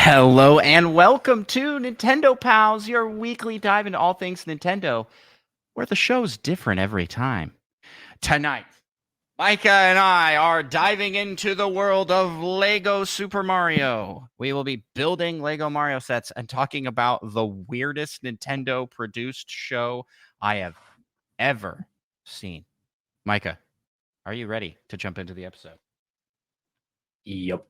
Hello and welcome to Nintendo Pals, your weekly dive into all things Nintendo, where the show's different every time. Tonight, Micah and I are diving into the world of Lego Super Mario. We will be building Lego Mario sets and talking about the weirdest Nintendo produced show I have ever seen. Micah, are you ready to jump into the episode? Yep.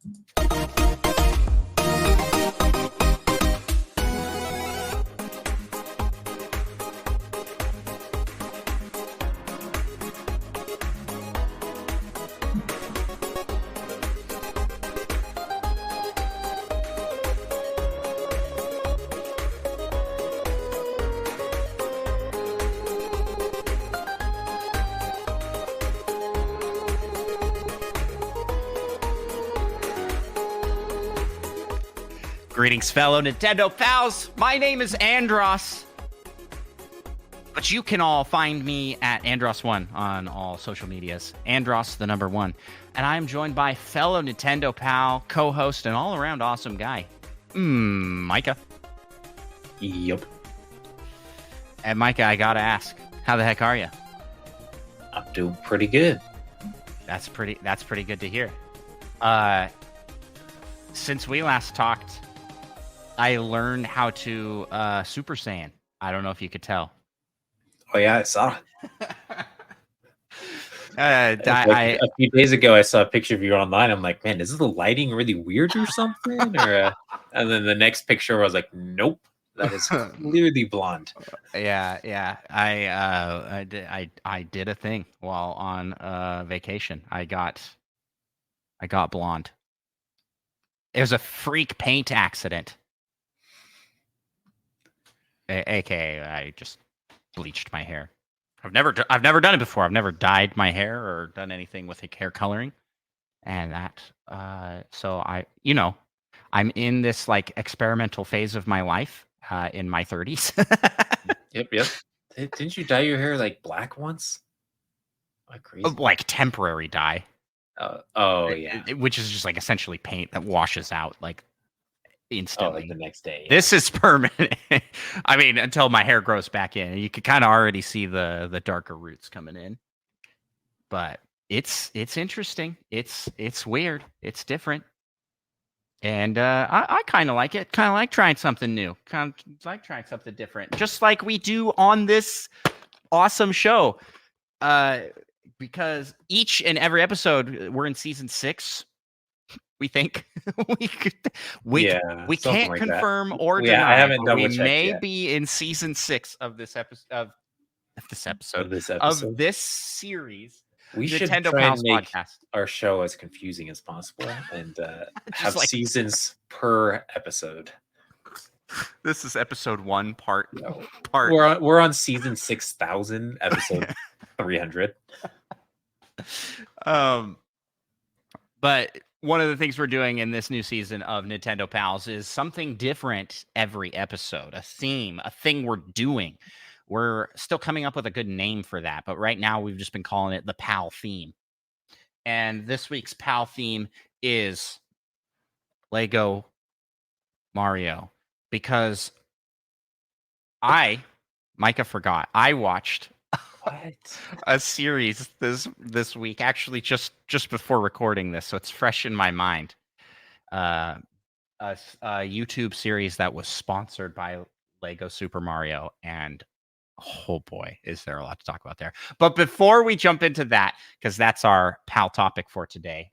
Greetings, fellow Nintendo pals. My name is Andros, but you can all find me at Andros1 on all social medias. Andros, the number 1. And I am joined by fellow Nintendo pal, co-host, and all-around awesome guy, Micah. Yep. And Micah, I gotta ask, how the heck are you? I'm doing pretty good. That's pretty good to hear. Since we last talked, I learned how to Super Saiyan. I don't know if you could tell. Oh yeah, I saw it. A few days ago, I saw a picture of you online. I'm like, man, is the lighting really weird or something? Or and then the next picture, I was like, nope, that is clearly blonde. Yeah. I did a thing while on vacation. I got blonde. It was a freak paint accident. AKA, I just bleached my hair. I've never done it before. I've never dyed my hair or done anything with hair coloring, and that. So I'm in this like experimental phase of my life in my 30s. Yep. Didn't you dye your hair like black once? Like crazy. Like temporary dye. Oh yeah. Which is just like essentially paint that washes out like instantly. Like the next day. Yeah. This is permanent. I mean, until my hair grows back in. You can kind of already see the darker roots coming in. But it's interesting. It's weird. It's different. And I kind of like it. Kind of like trying something new. Kind of like trying something different. Just like we do on this awesome show. Because each and every episode, we're in season 6. We think we can't like confirm that. or deny. Yeah, I haven't double we checked may yet. be in season 6 of this episode of this series. We should Nintendo try Pals and make podcast. our show as confusing as possible and have like- seasons per episode. This is episode 1, part. We're on season 6,000, episode 300. But one of the things we're doing in this new season of Nintendo Pals is something different every episode, a theme, a thing we're doing. We're still coming up with a good name for that, but right now we've just been calling it the Pal theme. And this week's Pal theme is Lego Mario, because Micah forgot, I watched a series this week, actually just before recording this, so it's fresh in my mind. A YouTube series that was sponsored by Lego Super Mario, and oh boy, is there a lot to talk about there. But before we jump into that, because that's our pal topic for today,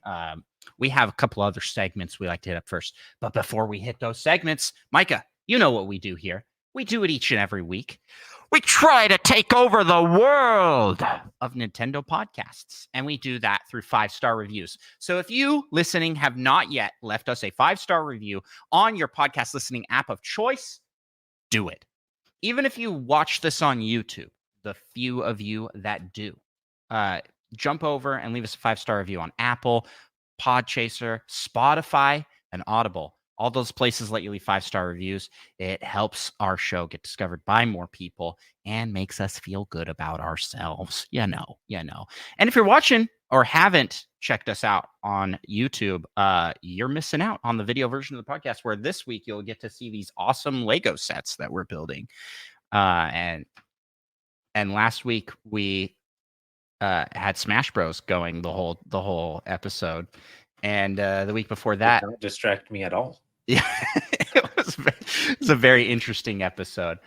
we have a couple other segments we like to hit up first. But before we hit those segments, Micah, you know what we do here. We do it each and every week. We try to take over the world of Nintendo podcasts, and we do that through 5-star reviews. So if you listening have not yet left us a 5-star review on your podcast listening app of choice, do it. Even if you watch this on YouTube, the few of you that do, jump over and leave us a 5-star review on Apple, Podchaser, Spotify, and Audible. All those places let you leave 5-star reviews. It helps our show get discovered by more people and makes us feel good about ourselves. You know. And if you're watching or haven't checked us out on YouTube, you're missing out on the video version of the podcast, where this week you'll get to see these awesome Lego sets that we're building. And last week we had Smash Bros going the whole episode, and the week before that, Did not distract me at all. yeah, it was a very interesting episode.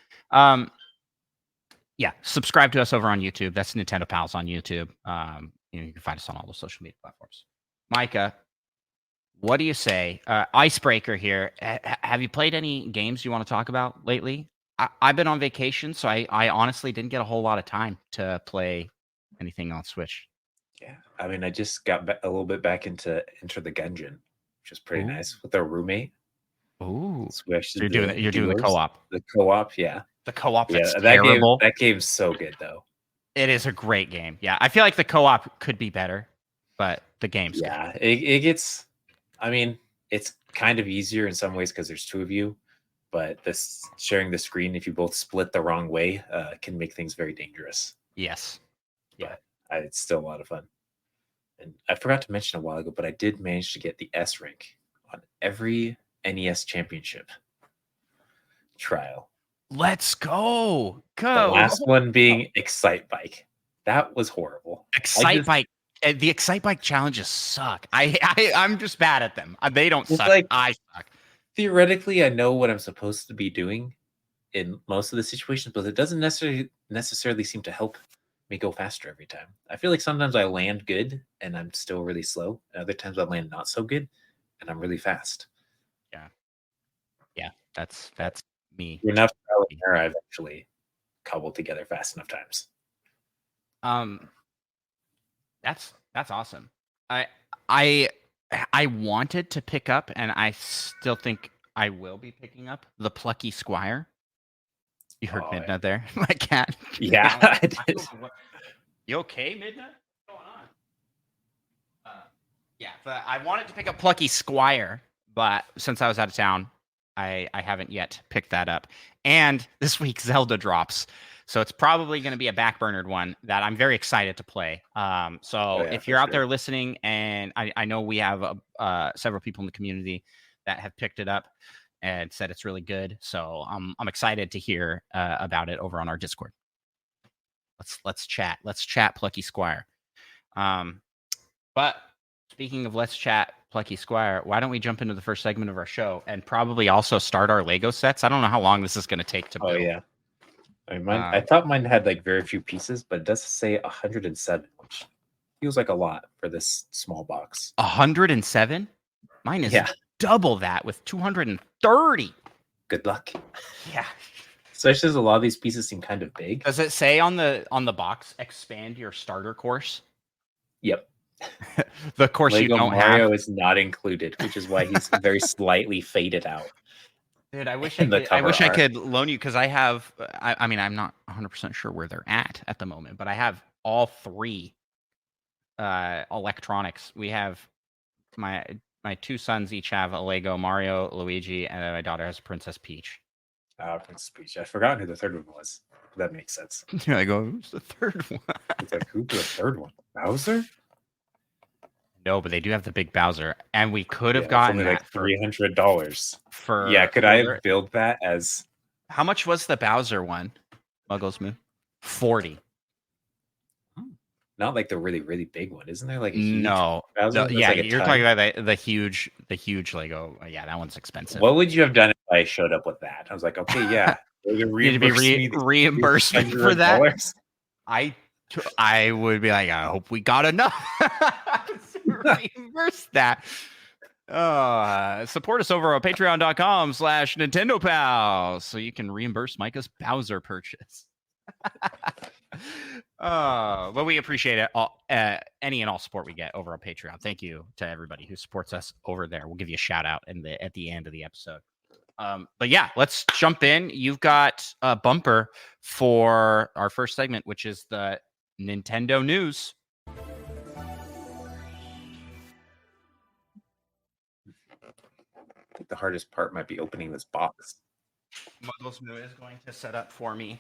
Yeah, subscribe to us over on YouTube. That's Nintendo Pals on YouTube. You can find us on all the social media platforms. Micah, what do you say? Icebreaker here. Have you played any games you want to talk about lately? I've been on vacation, so I honestly didn't get a whole lot of time to play anything on Switch. Yeah, I mean, I just got a little bit back into Enter the Gungeon, which is pretty nice with our roommate. Ooh, So we actually you're doing the co-op. The co-op, yeah. The co-op, Yeah, that's that terrible. That game's so good though. It is a great game. Yeah, I feel like the co-op could be better, but the game's good. It gets. I mean, it's kind of easier in some ways because there's two of you, but this sharing the screen, if you both split the wrong way, can make things very dangerous. Yes. Yeah, but it's still a lot of fun. And I forgot to mention a while ago, but I did manage to get the S rank on every NES championship trial. Let's go. The last one being Excite Bike. That was horrible. Bike. The Excite Bike challenges suck. I'm just bad at them. They don't suck. Like, I suck. Theoretically, I know what I'm supposed to be doing in most of the situations, but it doesn't necessarily seem to help me go faster every time. I feel like sometimes I land good and I'm still really slow, and other times I land not so good and I'm really fast. Yeah, that's me. Enough trial and error, I've actually cobbled together fast enough times. That's awesome. I wanted to pick up, and I still think I will be picking up the Plucky Squire. You heard Midna there, my cat. Yeah, I did. You okay, Midna? What's going on? Yeah, but I wanted to pick up Plucky Squire, but since I was out of town, I haven't yet picked that up. And this week Zelda drops, so it's probably going to be a backburnered one that I'm very excited to play. If you're out there listening, and I know we have several people in the community that have picked it up and said it's really good, so I'm excited to hear about it over on our Discord. Let's chat. Let's chat Plucky Squire. But speaking of let's chat Plucky Squire, why don't we jump into the first segment of our show and probably also start our Lego sets? I don't know how long this is going to take to build. Oh yeah, I mean, I thought mine had like very few pieces, but it does say 107, which feels like a lot for this small box. 107? Mine is double that with 230. Good luck. Yeah. Especially as a lot of these pieces seem kind of big. Does it say on the box, expand your starter course? Yep. The course Lego you don't Mario have is not included, which is why he's very slightly faded out. Dude, I wish I could loan you, because I have. I mean, I'm not 100% sure where they're at the moment, but I have all three electronics. We have my two sons each have a Lego Mario, Luigi, and my daughter has a Princess Peach. Princess Peach. I forgot who the third one was. That makes sense. I go, who's the third one? It's like, who's the third one? Bowser? No, but they do have the big Bowser, and we could have gotten only like $300 for. Yeah, could I have billed that as? How much was the Bowser one? Muggles Moo? 40. Not like the really, really big one, isn't there? Like a huge Bowser? Yeah, like you're talking about the huge Lego. Yeah, that one's expensive. What would you have done if I showed up with that? I was like, okay, yeah, you'd be reimbursed me for that. I would be like, I hope we got enough to reimburse that. Support us over on patreon.com/Nintendo Pals so you can reimburse Micah's Bowser purchase. But we appreciate it all, any and all support we get over on Patreon. Thank you to everybody who supports us over there. We'll give you a shout out at the end of the episode. But yeah, let's jump in. You've got a bumper for our first segment, which is the Nintendo news. I think the hardest part might be opening this box. Muggles Moo is going to set up for me.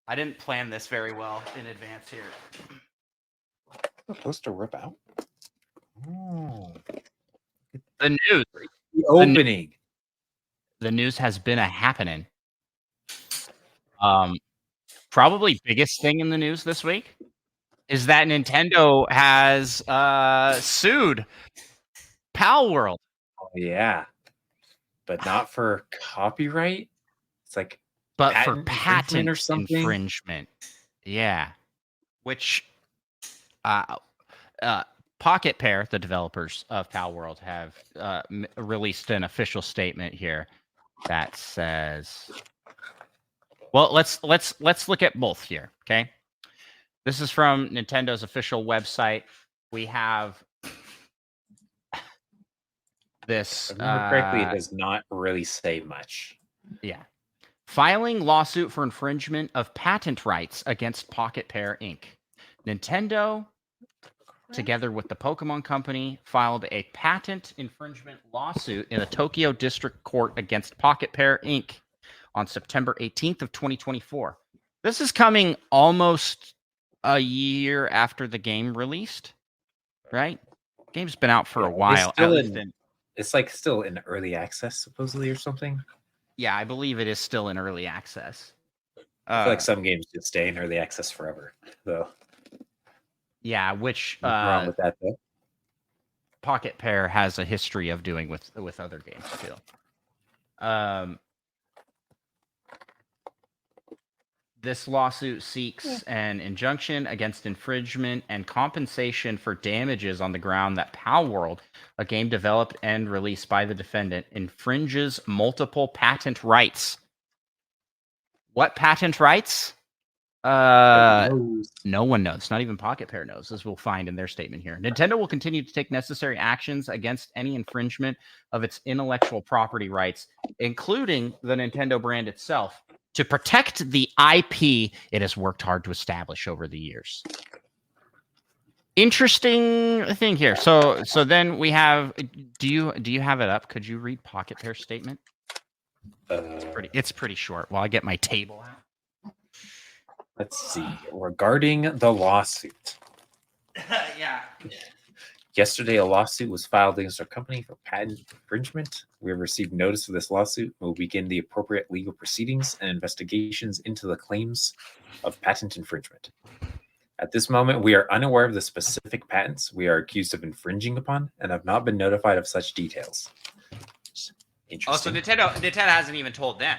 I didn't plan this very well in advance here. Supposed to rip out. Oh. The news. The opening. The news has been a happening. Probably biggest thing in the news this week is that Nintendo has sued Pal World. Oh, yeah. But not for copyright. It's like But for patent infringement patent or something. infringement. Yeah. Which Pocket Pair, the developers of Pal World, have released an official statement here that says, well, let's look at both here, okay? This is from Nintendo's official website. We have this. If I remember correctly, it does not really say much. Yeah. Filing lawsuit for infringement of patent rights against Pocket Pair Inc. Nintendo, together with the Pokemon Company, filed a patent infringement lawsuit in the Tokyo District Court against Pocket Pair Inc. on September 18th of 2024. This is coming almost a year after the game released, right? Game's been out for a while. It's like still in early access, supposedly, or something. Yeah, I believe it is still in early access. I feel like some games should stay in early access forever, though. Yeah, which nothing wrong with that, though. Pocket Pair has a history of doing with other games too. This lawsuit seeks an injunction against infringement and compensation for damages on the ground that Pal World, a game developed and released by the defendant, infringes multiple patent rights. What patent rights? No one knows. Not even Pocket Pair knows, as we'll find in their statement here. Nintendo will continue to take necessary actions against any infringement of its intellectual property rights, including the Nintendo brand itself, to protect the IP it has worked hard to establish over the years. Interesting thing here. So then we have. Do you have it up? Could you read Pocket Pair's statement? It's pretty short. While I get my table out. Let's see. Regarding the lawsuit. Yeah. Yesterday, a lawsuit was filed against our company for patent infringement. We have received notice of this lawsuit and will begin the appropriate legal proceedings and investigations into the claims of patent infringement. At this moment, we are unaware of the specific patents we are accused of infringing upon and have not been notified of such details. Interesting. Oh, so Nintendo hasn't even told them.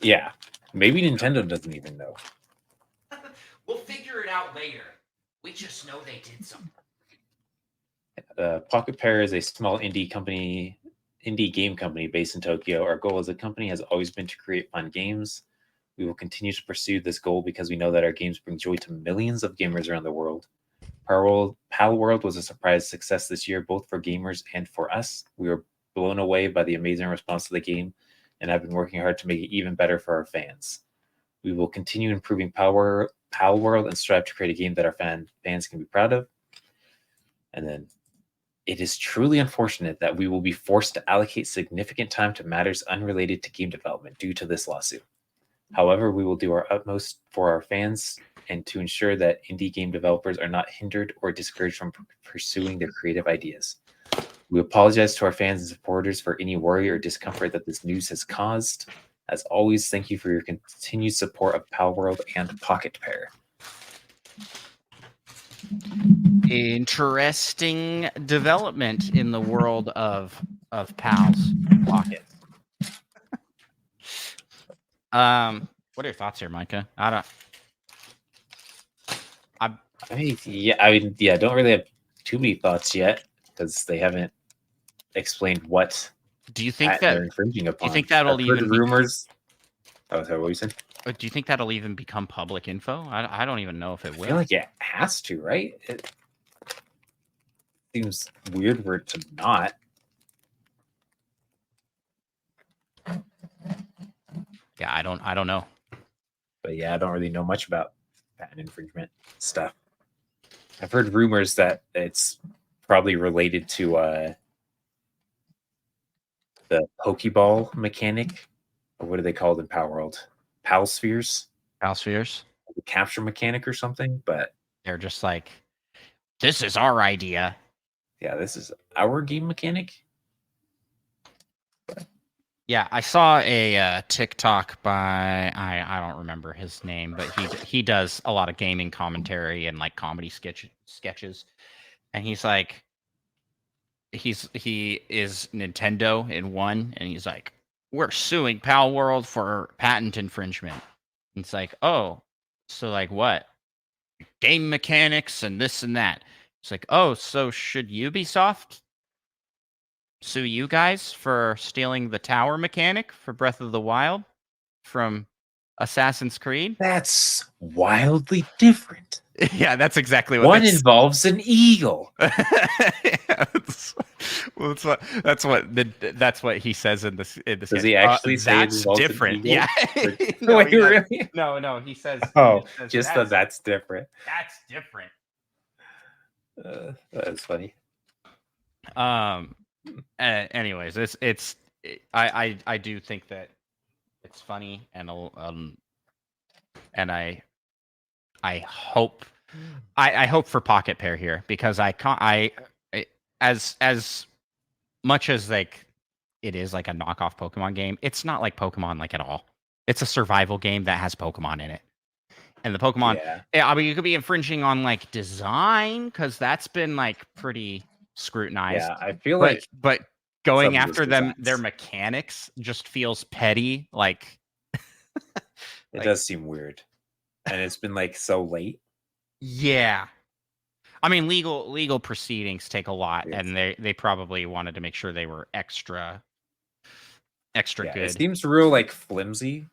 Yeah. Maybe Nintendo doesn't even know. We'll figure it out later. We just know they did something. Pocket Pair is a small indie game company based in Tokyo. Our goal as a company has always been to create fun games. We will continue to pursue this goal because we know that our games bring joy to millions of gamers around the world. Pal World was a surprise success this year, both for gamers and for us. We were blown away by the amazing response to the game and have been working hard to make it even better for our fans. We will continue improving Pal World and strive to create a game that our fans can be proud of. And then, it is truly unfortunate that we will be forced to allocate significant time to matters unrelated to game development due to this lawsuit. However, we will do our utmost for our fans and to ensure that indie game developers are not hindered or discouraged from pursuing their creative ideas. We apologize to our fans and supporters for any worry or discomfort that this news has caused. As always, thank you for your continued support of Pal World and Pocket Pair. Interesting development in the world of Pal's Pocket. What are your thoughts here, Micah? I don't really have too many thoughts yet because they haven't explained what. Do you think that they're infringing upon? Do you think that'll even rumors? Oh, is that what you said? Do you think that'll even become public info? I don't even know if it will. I feel like it has to, right? It seems weird for it to not. Yeah, I don't know. But yeah, I don't really know much about patent infringement stuff. I've heard rumors that it's probably related to the Pokeball mechanic, or what do they call it in Power World? Pal Spheres? Pal Spheres? The capture mechanic or something, but they're just like, This is our idea. Yeah, this is our game mechanic. Yeah, I saw a TikTok by I don't remember his name, but he does a lot of gaming commentary and like comedy sketches, and he's like he is Nintendo in one, and he's like, we're suing Pal World for patent infringement. And it's like, oh, so like what? Game mechanics and this and that. It's like, oh, so should Ubisoft sue you guys for stealing the tower mechanic for Breath of the Wild from Assassin's Creed? That's wildly different. Yeah, that's exactly what One this. involves an eagle. Yeah, well, that's what he says in this Does sketch. he actually say it That's involves an different. eagle? Yeah. No, Wait, he doesn't. really? No. He says. Oh, He just just says, that's different. that's different. That's funny. Anyways, I do think that it's funny, and I hope I hope for Pocket Pair here, because as much as like it is like a knockoff Pokemon game, it's not like Pokemon like at all. It's a survival game that has Pokemon in it. And the Pokemon, Yeah. I mean, you could be infringing on like design, because that's been like pretty scrutinized. Yeah, I feel like but going some of those after them, their designs. mechanics just feels petty. Like It does seem weird. And it's been like so late. yeah. I mean, legal proceedings take a lot, Yes. and they probably wanted to make sure they were extra Yeah, good. it seems real like flimsy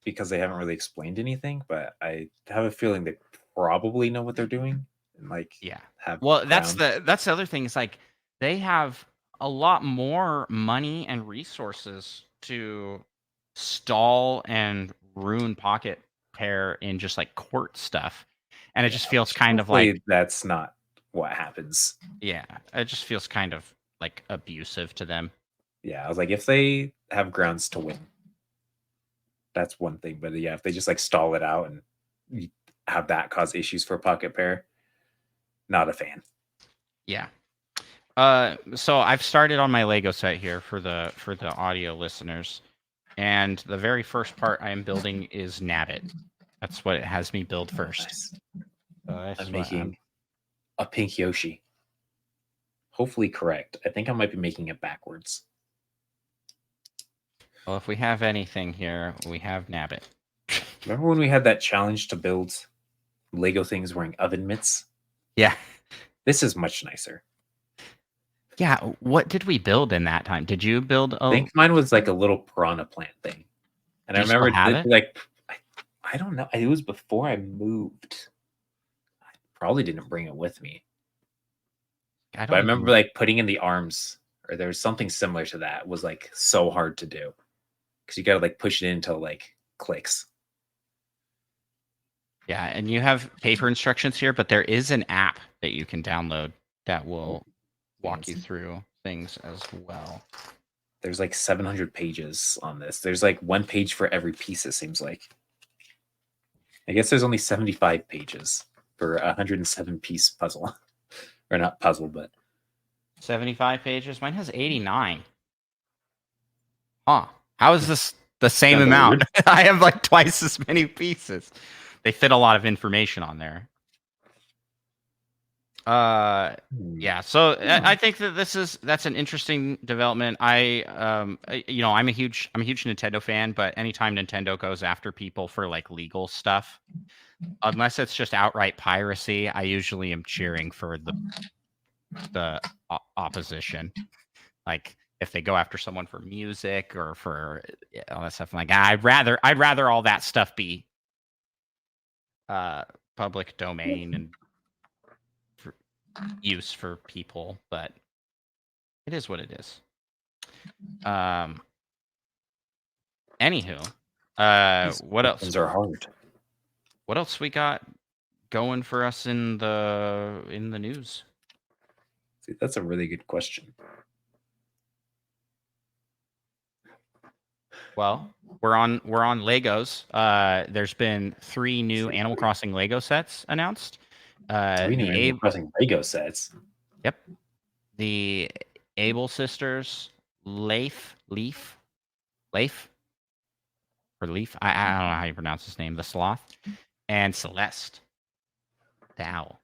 because they haven't really explained anything, but I have a feeling they probably know what they're doing and like Yeah. have Well, that's ground. the other thing, is like they have a lot more money and resources to stall and ruin Pocket Pair in just like court stuff. And it just feels kind of like, Hopefully that's not what happens. yeah, it just feels kind of like abusive to them. Yeah, I was like, if they have grounds to win, that's one thing. But yeah, if they just like stall it out and you have that cause issues for Pocket Pair, not a fan. Yeah. So I've started on my Lego set here for the audio listeners, and the very first part I am building is Nabbit. That's what it has me build first. Nice. I'm making a pink Yoshi. Hopefully correct. I think I might be making it backwards. Well, if we have anything here, we have Nabbit. Remember when we had that challenge to build Lego things wearing oven mitts? Yeah. This is much nicer. Yeah. What did we build in that time? Did you build I think mine was like a little piranha plant thing. And I remember it? like I don't know. It was before I moved. I probably didn't bring it with me. But I remember like putting in the arms, or there was something similar to that. It was like so hard to do because you got to like push it in until like clicks. Yeah, and you have paper instructions here, but there is an app that you can download that will walk you through things as well. There's like 700 pages on this. There's like one page for every piece, it seems like. I guess there's only 75 pages for a 107 piece puzzle. Or not puzzle, but 75 pages. Mine has 89. Huh. How is this the same amount? I have like twice as many pieces. They fit a lot of information on there. Yeah, so I think that that's an interesting development. I'm a huge Nintendo fan, but anytime Nintendo goes after people for like legal stuff, unless it's just outright piracy, I usually am cheering for the opposition. Like if they go after someone for music or for all that stuff, I'm like I'd rather all that stuff be public domain and use for people, but it is what it is. Anywho, what else? Things are hard. What else we got going for us in the news? See, that's a really good question. Well, we're on Legos. There's been 3 new Animal Crossing Lego sets announced. We need The Animal Crossing Lego sets. Yep. The Able sisters, Leif, or Leaf. I don't know how you pronounce his name. The sloth, and Celeste, the owl.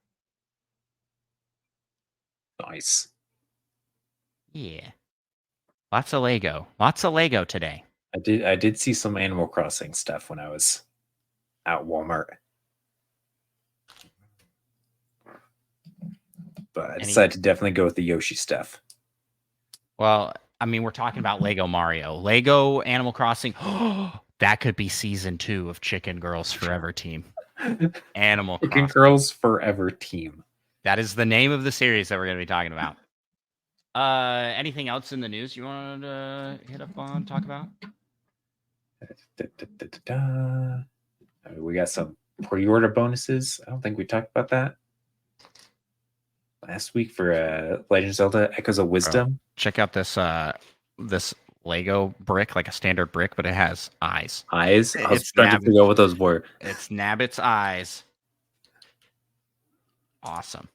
Nice. Yeah. Lots of Lego. Lots of Lego today. I did see some Animal Crossing stuff when I was at Walmart. But I decided to definitely go with the Yoshi stuff. Well, I mean, we're talking about Lego Mario. Lego Animal Crossing. That could be season 2 of Chicken Girls Forever Team. Animal Chicken Crossing. Girls Forever Team. That is the name of the series that we're going to be talking about. Anything else in the news you wanted to hit up on, talk about? We got some pre-order bonuses. I don't think we talked about that last week for Legend of Zelda Echoes of Wisdom. Check out this this Lego brick, like a standard brick, but it has eyes. Eyes? I was trying to figure out what those were. It's Nabbit's eyes. Awesome.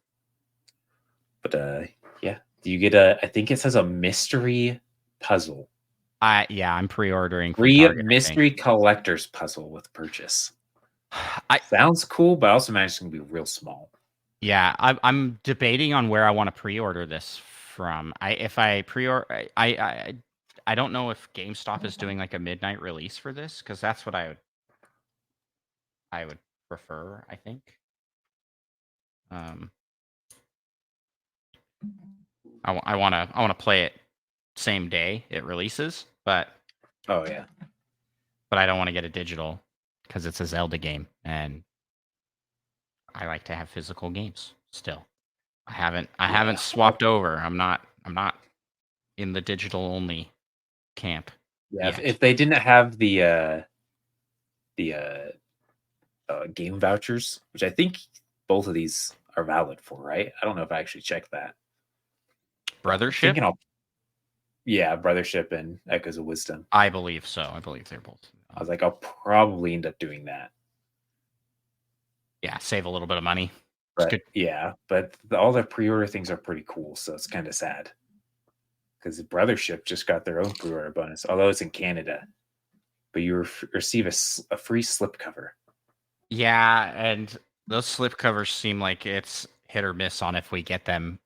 But yeah, do you get I think it says a mystery puzzle. Yeah, I'm pre-ordering free mystery collector's puzzle with purchase. Sounds cool, but also imagine it's gonna be real small. Yeah, I'm debating on where I want to pre-order this from. If I pre-order, I don't know if GameStop is doing like a midnight release for this, because that's what I would prefer. I think. I want to play it same day it releases, but oh yeah, but I don't want to get a digital because it's a Zelda game, and I like to have physical games still. I haven't swapped over. I'm not in the digital only camp. Yeah, if they didn't have the game vouchers, which I think both of these are valid for, right? I don't know if I actually checked that. Brothership? Yeah, Brothership and Echoes of Wisdom. I believe so. I believe they're both. I was like, I'll probably end up doing that. Yeah, save a little bit of money. But yeah, but all the pre-order things are pretty cool, so it's kind of sad. Because the Brothership just got their own pre-order bonus, although it's in Canada. But you receive a free slipcover. Yeah, and those slipcovers seem like it's hit or miss on if we get them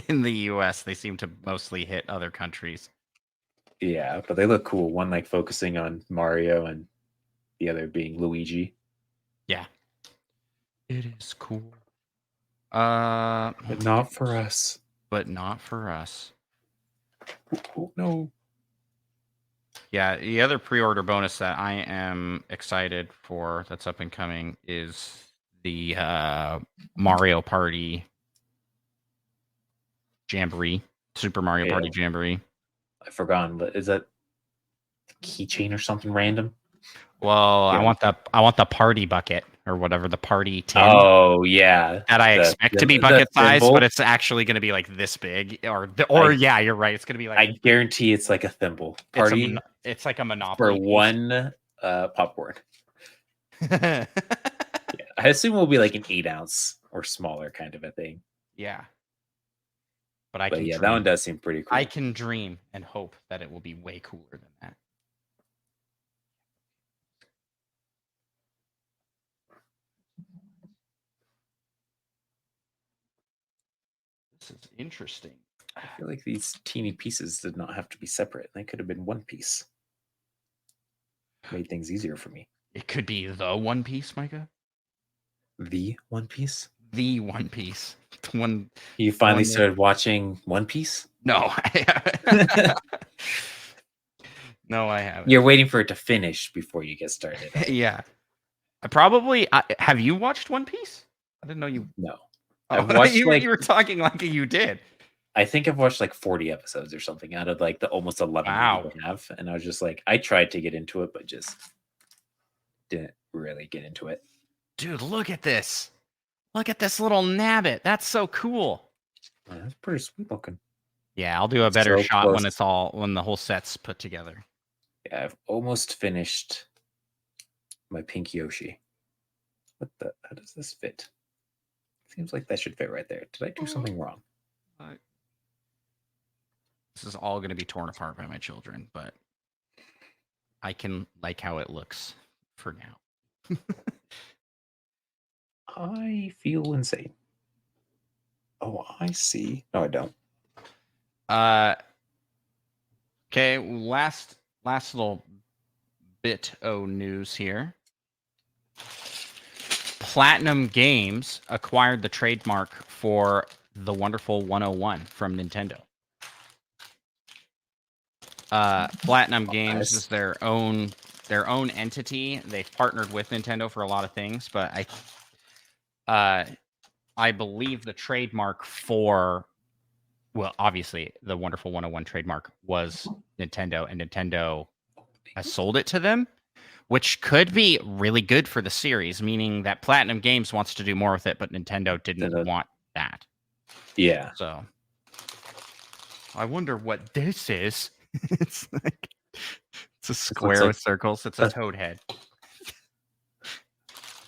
in the US. They seem to mostly hit other countries. Yeah, but they look cool. One like focusing on Mario and the other being Luigi. Yeah. It is cool. But not for us. But not for us. Oh, no. Yeah, the other pre-order bonus that I am excited for that's up and coming is the Mario Party Jamboree, Super Mario Party Jamboree. I've forgotten, but is that keychain or something random? Well, yeah. I want the party bucket or whatever, the party tin. Oh yeah, that I expect to be bucket size, but it's actually going to be like this big, yeah, you're right. It's going to be like I guarantee it's like a thimble. Party. It's like a Monopoly for one popcorn. Yeah, I assume it will be like an 8-ounce or smaller kind of a thing. Yeah. But yeah, that one does seem pretty cool. I can dream and hope that it will be way cooler than that. This is interesting. I feel like these teeny pieces did not have to be separate. They could have been one piece. Made things easier for me. It could be the One Piece, Micah. The One Piece? The One Piece. One. You finally started watching One Piece? No, I haven't. No, I haven't. You're waiting for it to finish before you get started. Right? Yeah. I probably have you watched One Piece? I didn't know you. No. I've watched you were talking like you did. I think I've watched like 40 episodes or something out of like the almost 11 I have. And I was just like, I tried to get into it, but just didn't really get into it. Dude, look at this. Look at this little nabbit. That's so cool. Oh, that's pretty sweet looking. Yeah, I'll do a better shot when when the whole set's put together. Yeah, I've almost finished my pink Yoshi. How does this fit? Seems like that should fit right there. Did I do something wrong? This is all going to be torn apart by my children, but I can like how it looks for now. I feel insane. Oh, I see. No, I don't. Okay, last little bit of news here. Platinum Games acquired the trademark for the Wonderful 101 from Nintendo. Platinum Games is their own entity. They've partnered with Nintendo for a lot of things, but I believe the trademark for, well, obviously the Wonderful 101 trademark was Nintendo, and Nintendo has sold it to them, which could be really good for the series, meaning that Platinum Games wants to do more with it, but Nintendo didn't want that. Yeah. So I wonder what this is. It's like it's a square with circles. It's a toad head.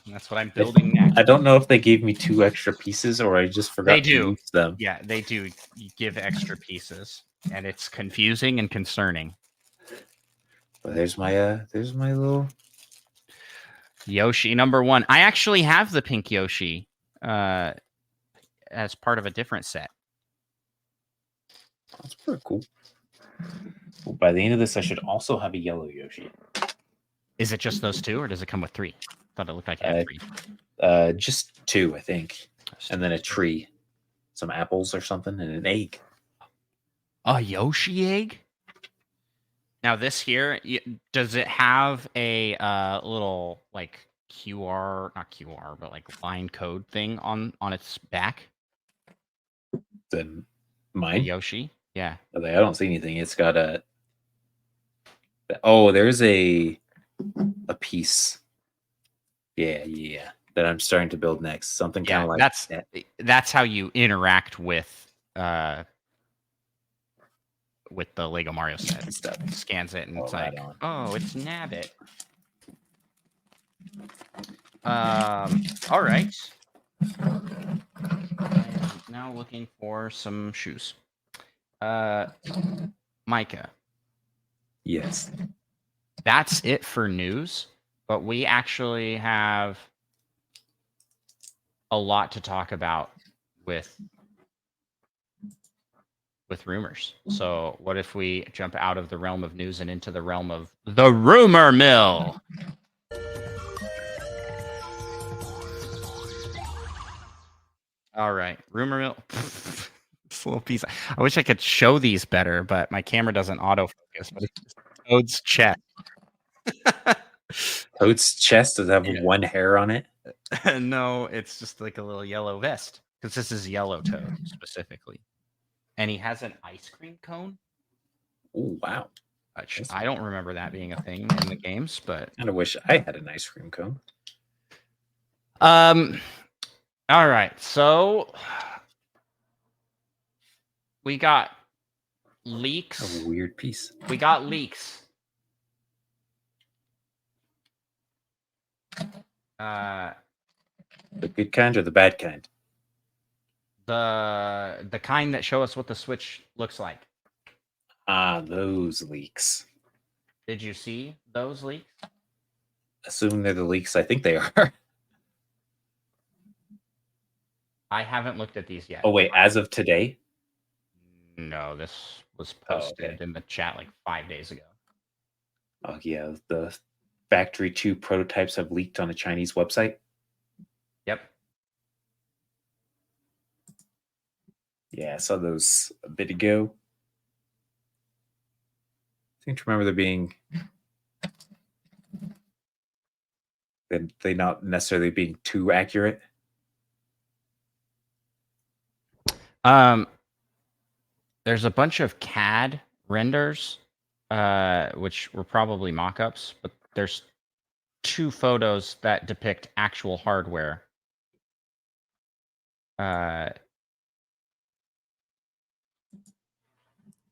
And that's what I'm building next. I don't know if they gave me 2 extra pieces or I just forgot to use them. Yeah, they do give extra pieces, and it's confusing and concerning. But there's my little Yoshi number 1. I actually have the pink Yoshi as part of a different set. That's pretty cool. Well, by the end of this, I should also have a yellow Yoshi. Is it just those 2, or does it come with 3? I thought it looked like it had 3. Just 2, I think. And then a tree. Some apples or something, and an egg. A Yoshi egg? Now this here, does it have a little like not QR, but like line code thing on its back? Then mine? A Yoshi? Yeah. I don't see anything. It's got a... Oh, there's a piece. Yeah. That I'm starting to build next. Something kind of like that. That's how you interact with the Lego Mario set and stuff. It scans it and it's like, oh, it's Nabbit. All right. I am now looking for some shoes. Micah. Yes. That's it for news, but we actually have a lot to talk about with rumors. So what if we jump out of the realm of news and into the realm of the rumor mill? All right, rumor mill. This little piece. I wish I could show these better, but my camera doesn't autofocus. But it's Toad's chest. Toad's chest does have one hair on it? No, it's just like a little yellow vest, because this is yellow Toad specifically. And he has an ice cream cone. Oh, wow. I don't remember that being a thing in the games, but... I wish I had an ice cream cone. All right, so... We got leaks. A weird piece. We got leaks. The good kind or the bad kind? The kind that show us what the Switch looks like. Those leaks. Did you see those leaks? Assuming they're the leaks I think they are. I haven't looked at these yet. Oh, wait, as of today? No, this was posted in the chat like 5 days ago. Oh, yeah, the Factory 2 prototypes have leaked on a Chinese website? Yep. Yeah, I saw those a bit ago. I seem to remember there being... They not necessarily being too accurate. There's a bunch of CAD renders, which were probably mock-ups, but there's 2 photos that depict actual hardware.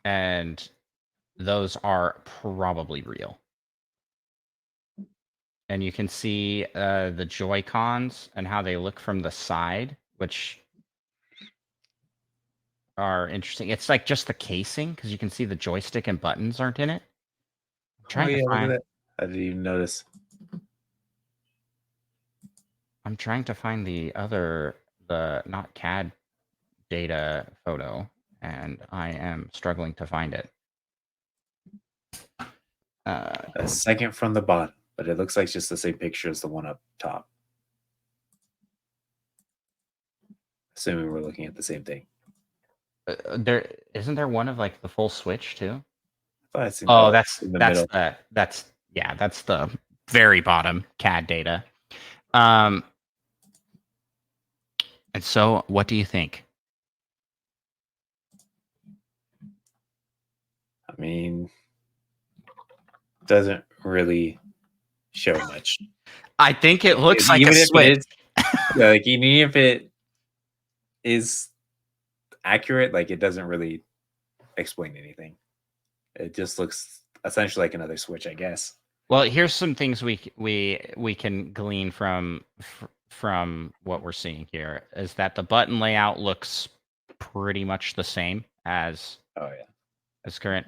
And those are probably real. And you can see the Joy-Cons and how they look from the side which are interesting. It's like just the casing because you can see the joystick and buttons aren't in it. I'm trying to Look at find. that. I didn't even notice. I'm trying to find the not CAD data photo, and I am struggling to find it. A second from the bottom, but it looks like just the same picture as the one up top. Assuming we're looking at the same thing. There isn't there one of like the full Switch too? I thought I seen Oh, in the middle. that's the very bottom CAD data. And so, what do you think? I mean, doesn't really show much. I think it looks like a Even if Switch. it is, like even if it is accurate, like it doesn't really explain anything. It just looks essentially like another Switch, I guess. Well, here's some things we can glean from what we're seeing here is that the button layout looks pretty much the same as current.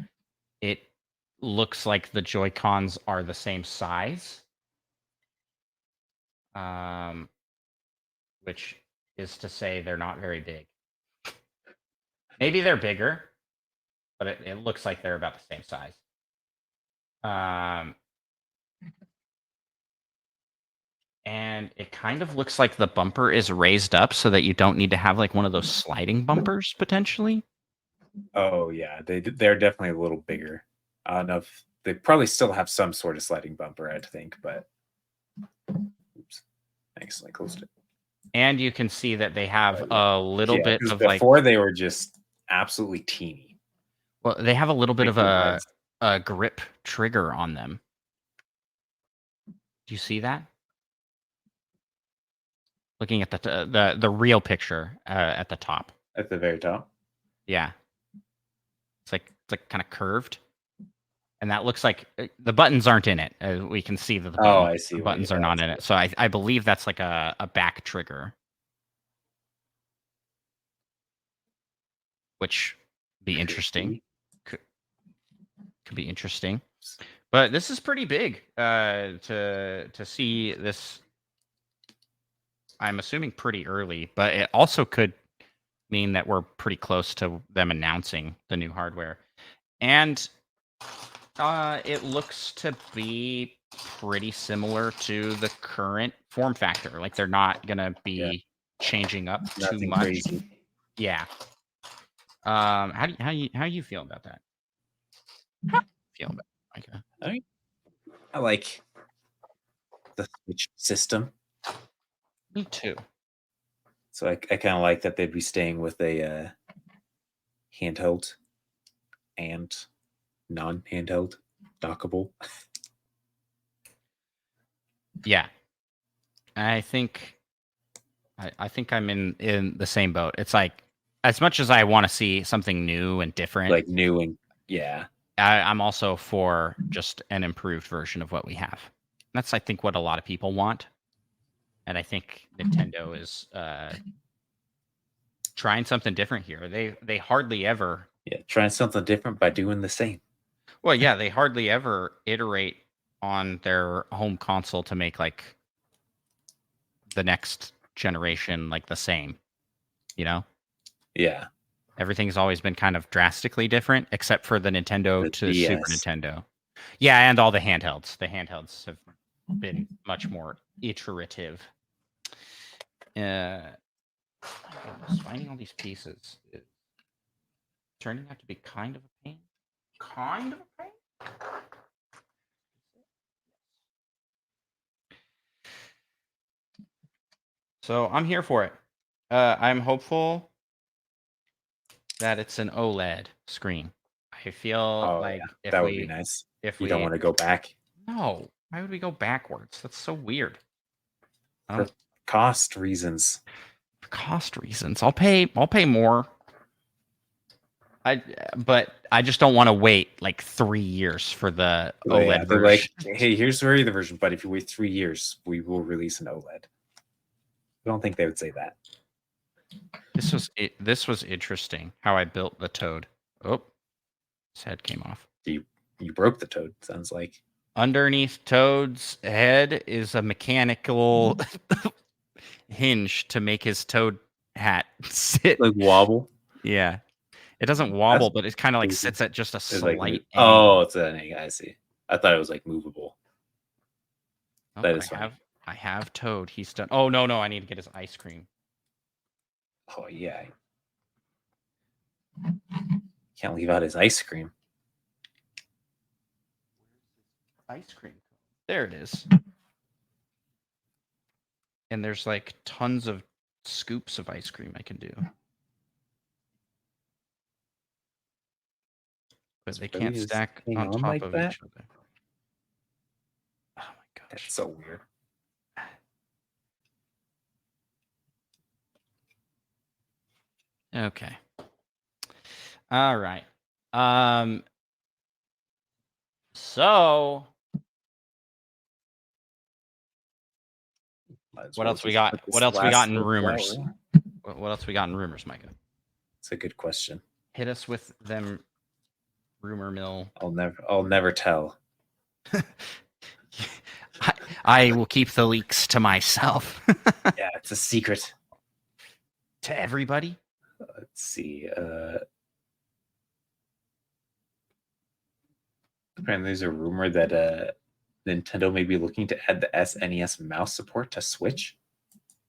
It looks like the Joy-Cons are the same size, which is to say they're not very big. Maybe they're bigger, but it looks like they're about the same size. And it kind of looks like the bumper is raised up so that you don't need to have like one of those sliding bumpers potentially. Oh yeah, they're definitely a little bigger. I don't know if they probably still have some sort of sliding bumper, I'd think, but oops, I accidentally closed it. And you can see that they have a little bit of before they were just absolutely teeny. Well, they have a little bit of a grip trigger on them. Do you see that? Looking at the real picture at the top. At the very top. Yeah. It's like kind of curved. And that looks like the buttons aren't in it. We can see that I see. The buttons are not in it. So I believe that's like a back trigger. Which be interesting. Could be interesting. But this is pretty big to see this. I'm assuming pretty early, but it also could mean that we're pretty close to them announcing the new hardware. And it looks to be pretty similar to the current form factor. Like they're not gonna be changing up too much. Crazy. Yeah. How you feel about that? How you feel about it? I like the Switch system. Me too. So I kind of like that they'd be staying with a handheld and non-handheld dockable. Yeah, I think I'm in the same boat. It's like as much as I want to see something new and different, like new and yeah, I'm also for just an improved version of what we have. That's I think what a lot of people want, and I think Nintendo is trying something different here. They hardly ever trying something different by doing the same. Well, yeah, they hardly ever iterate on their home console to make like the next generation like the same, you know? Yeah. Everything's always been kind of drastically different except for the Nintendo to Super Nintendo. Yeah, and all the handhelds. The handhelds have been much more iterative. Finding all these pieces is turning out to be kind of a pain. Kind of a pain? So I'm here for it. I'm hopeful that it's an OLED screen. I feel like if that would be nice. If we don't want to go back. No, why would we go backwards? That's so weird. For cost reasons. For cost reasons, I'll pay more. But I just don't want to wait like 3 years for the OLED version. Like, hey, here's the version, but if you wait 3 years, we will release an OLED. I don't think they would say that. This was interesting how I built the toad. Oh, his head came off. You broke the toad. Sounds like Underneath Toad's head is a mechanical hinge to make his toad hat sit. like wobble. Yeah, it doesn't wobble, but it kind of like Crazy. sits at just a It's like slight oh, angle. it's an egg. I see. I thought it was like movable. Oh, That is funny. I have Toad. He's done. Oh no, I need to get his ice cream. Oh yeah. Can't leave out his ice cream. Ice cream. There it is. And there's like tons of scoops of ice cream I can do. But they can't stack on top like of that? each other. Oh my gosh. That's so weird. Okay. All right. So what else we got? What else we got in rumors? What else we got in rumors, Micah? It's a good question. Hit us with them rumor mill. I'll never tell. I will keep the leaks to myself. Yeah, it's a secret. To everybody? Let's see. Apparently there's a rumor that Nintendo may be looking to add the SNES mouse support to Switch.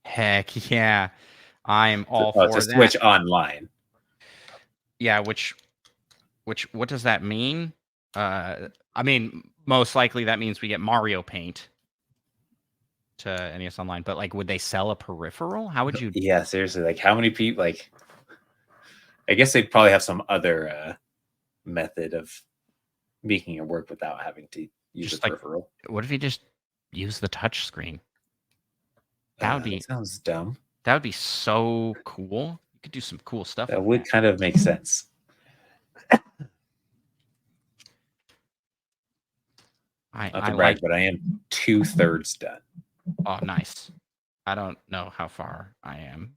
Heck yeah. I'm all for to that. Switch Online. Yeah, which what does that mean? I mean, most likely that means we get Mario Paint to NES Online, but like would they sell a peripheral? How would you Yeah, seriously, like how many people like I guess they'd probably have some other method of making it work without having to use a peripheral. What if you just use the touch screen? That would be that sounds dumb. That would be so cool. You could do some cool stuff. That would kind of make sense. Not to brag, but I am 2/3 done. Oh, nice. I don't know how far I am.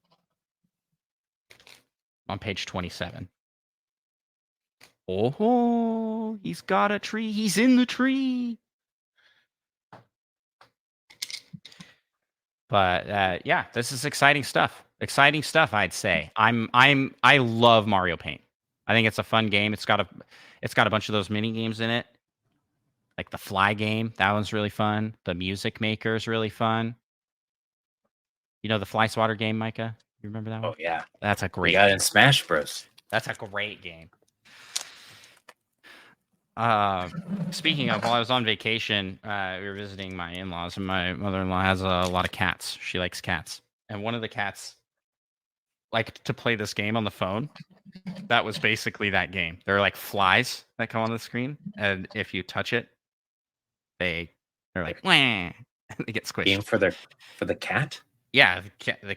On page 27. Oh, he's got a tree. He's in the tree. But yeah, this is exciting stuff. Exciting stuff, I'd say. I love Mario Paint. I think it's a fun game. It's got a bunch of those mini games in it. Like the Fly game, that one's really fun. The Music Maker is really fun. You know the Fly Swatter game, Micah? You remember that one? Oh yeah, that's a great. Yeah, in Smash Bros. That's a great game. Speaking of, while I was on vacation, we were visiting my in-laws, and my mother-in-law has a lot of cats. She likes cats, and one of the cats liked to play this game on the phone. That was basically that game. There are like flies that come on the screen, and if you touch it, they're like, wah, and they get squished. Game for the cat? Yeah, the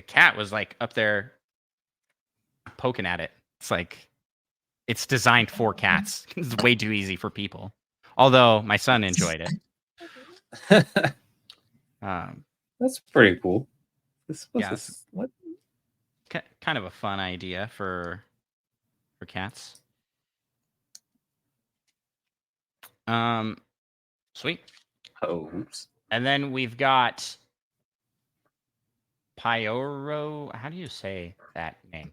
cat was like up there poking at it. It's like it's designed for cats. It's way too easy for people. Although my son enjoyed it. That's pretty cool. What? Kind of a fun idea for cats. Sweet. Oh, oops. And then we've got Pyoro. How do you say that name?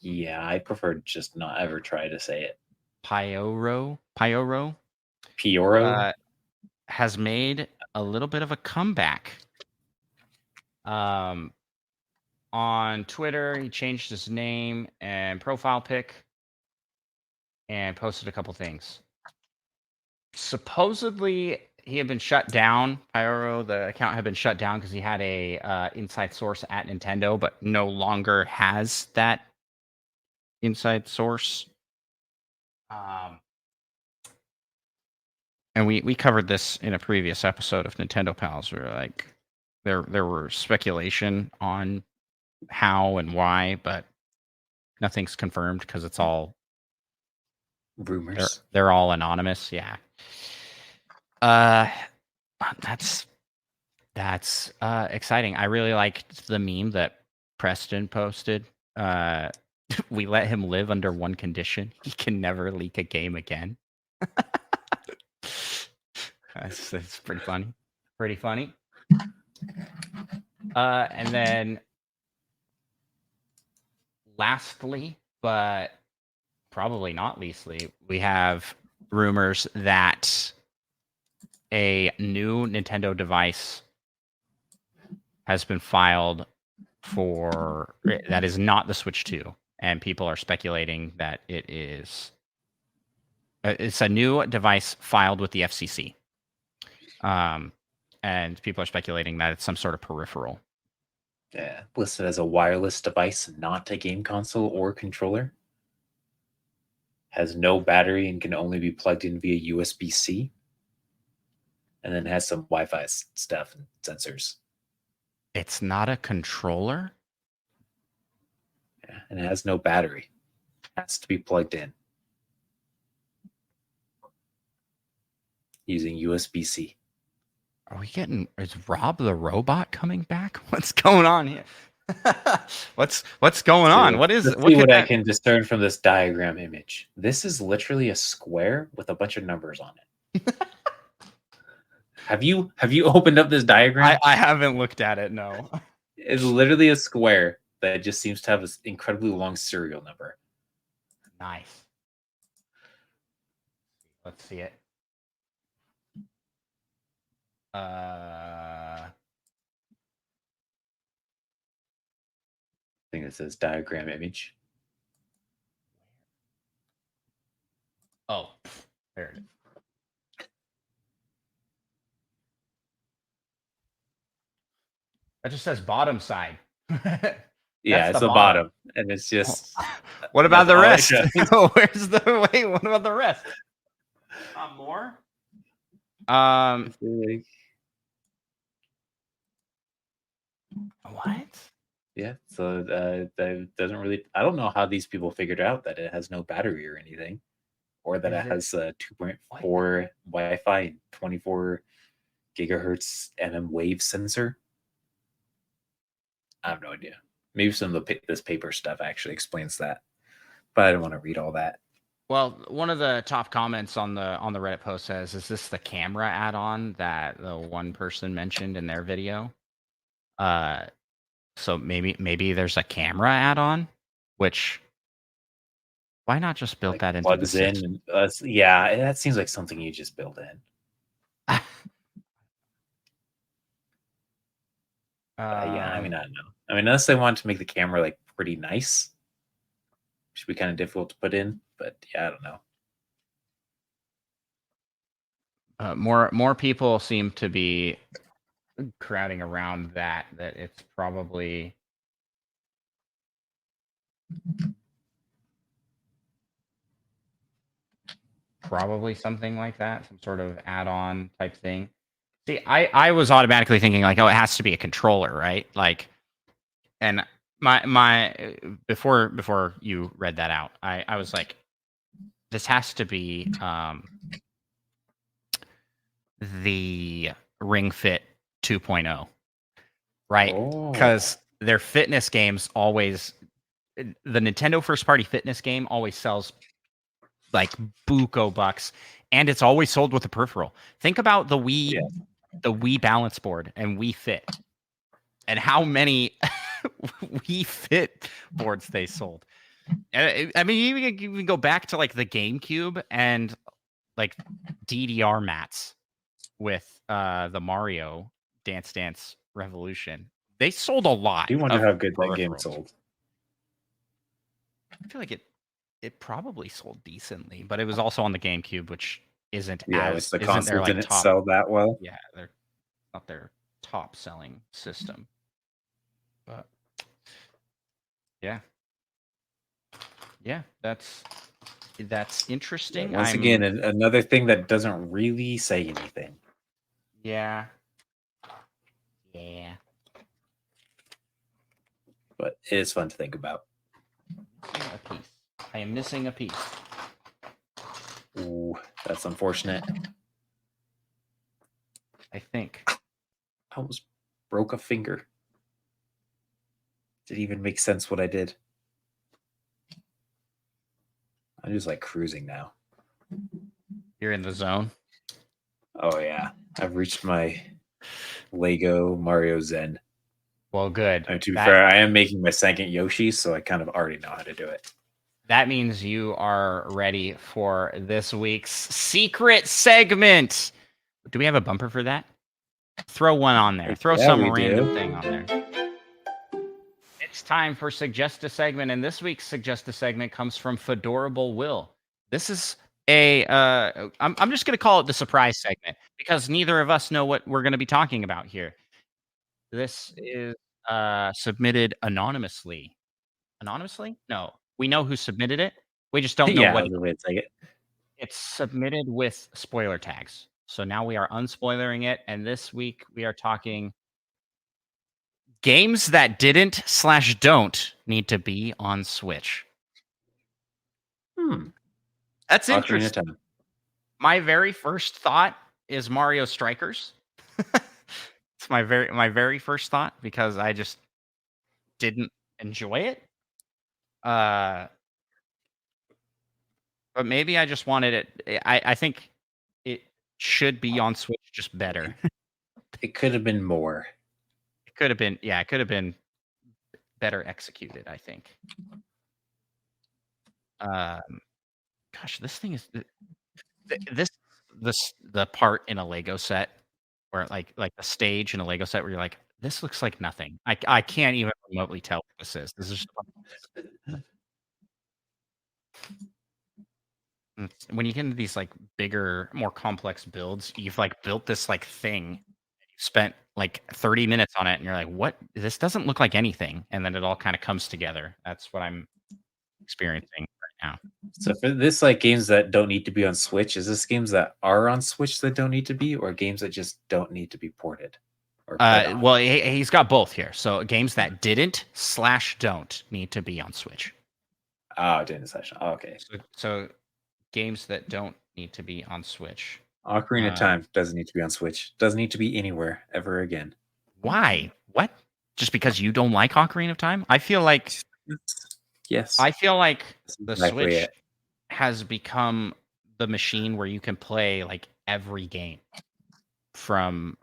Yeah, I prefer just not ever try to say it. Pyoro has made a little bit of a comeback. On Twitter, he changed his name and profile pic and posted a couple things. Supposedly, he had been shut down. Pyoro, the account had been shut down because he had a inside source at Nintendo, but no longer has that inside source. And we covered this in a previous episode of Nintendo Pals. We were like, there were speculation on how and why, but nothing's confirmed because it's all rumors. They're all anonymous. Yeah. That's exciting. I really liked the meme that Preston posted. We let him live under one condition: he can never leak a game again. That's pretty funny. Pretty funny. And then lastly, but probably not leastly, we have rumors that a new Nintendo device has been filed for that is not the Switch 2, and people are speculating that it is. It's a new device filed with the FCC, and people are speculating that it's some sort of peripheral. Yeah, listed as a wireless device, not a game console or controller. Has no battery and can only be plugged in via USB-C. And then has some Wi-Fi stuff and sensors. It's not a controller? Yeah, and it has no battery. It has to be plugged in using USB-C. Are we getting? Is Rob the robot coming back? What's going on here? What's going on? What is? Let's What see can what I that? can discern from this diagram image. This is literally a square with a bunch of numbers on it. Have you opened up this diagram? I haven't looked at it. No. It's literally a square that just seems to have this incredibly long serial number. Nice. Let's see it. I think it says diagram image. Oh, there it is. That just says bottom side. Yeah, it's the bottom, and it's just. What about the rest? Where's the wait? What about the rest? More. What? Yeah, so that doesn't really. I don't know how these people figured out that it has no battery or anything, or that it has 2.4 Wi-Fi and 24 gigahertz wave sensor. I have no idea. Maybe some of this paper stuff actually explains that, but I don't want to read all that. Well, one of the top comments on the Reddit post says, "Is this the camera add-on that the one person mentioned in their video?" So maybe there's a camera add-on, which why not just build that into the plugs in? Yeah, that seems like something you just build in. Yeah, I mean, I don't know. I mean, unless they want to make the camera like pretty nice, should be kind of difficult to put in. But yeah, I don't know. More people seem to be crowding around that it's probably something like that, some sort of add-on type thing. See, I was automatically thinking like, oh, it has to be a controller, right? Like, and my before you read that out, I was like, this has to be the Ring Fit 2.0, right? Because their fitness games always, the Nintendo first party fitness game always sells like buco bucks, and it's always sold with a peripheral. Think about the Wii balance board and Wii Fit, and how many Wii Fit boards they sold. And I mean, you can go back to like the GameCube and like DDR mats with the Mario Dance Dance Revolution. They sold a lot. I do wonder how good that game sold. I feel like it probably sold decently, but it was also on the GameCube, which isn't the console didn't sell that well. Yeah, they're not their top selling system. But yeah, that's interesting. Once again, another thing that doesn't really say anything. Yeah. But it is fun to think about. I am missing a piece. Ooh, that's unfortunate. I think I almost broke a finger. Did it even make sense what I did? I'm just like cruising now. You're in the zone. Oh yeah, I've reached my Lego Mario Zen. Well, good. To be fair, I am making my second Yoshi, so I kind of already know how to do it. That means you are ready for this week's secret segment. Do we have a bumper for that? Throw one on there. Throw some random thing on there. It's time for Suggest a Segment, and this week's Suggest a Segment comes from Fedorable Will. This is a, I'm just going to call it the surprise segment because neither of us know what we're going to be talking about here. This is submitted anonymously. Anonymously? No, we know who submitted it. We just don't know Yeah, what. the way to take it. It's submitted with spoiler tags. So now we are unspoilering it, and this week we are talking games that didn't/don't need to be on Switch. That's Ocarina of interesting. Time. My very first thought is Mario Strikers. It's my very first thought because I just didn't enjoy it. But maybe I just wanted it. I think it should be on Switch, just better. It could have been more. It could have been, yeah, it could have been better executed, I think. Gosh, this thing is the part in a Lego set where like the stage in a Lego set where you're like, this looks like nothing. I can't even remotely tell what this is. This is when you get into these like bigger, more complex builds, you've like built this like thing. You spent like 30 minutes on it, and you're like, what? This doesn't look like anything. And then it all kind of comes together. That's what I'm experiencing right now. So for this, like games that don't need to be on Switch, is this games that are on Switch that don't need to be, or games that just don't need to be ported or put on? Well, he's got both here. So games that didn't/don't need to be on Switch. Oh, didn't session. Oh, okay. So games that don't need to be on Switch. Ocarina of Time doesn't need to be on Switch. Doesn't need to be anywhere ever again. Why? What? Just because you don't like Ocarina of Time? I feel like yes. I feel like the Switch has become the machine where you can play like every game from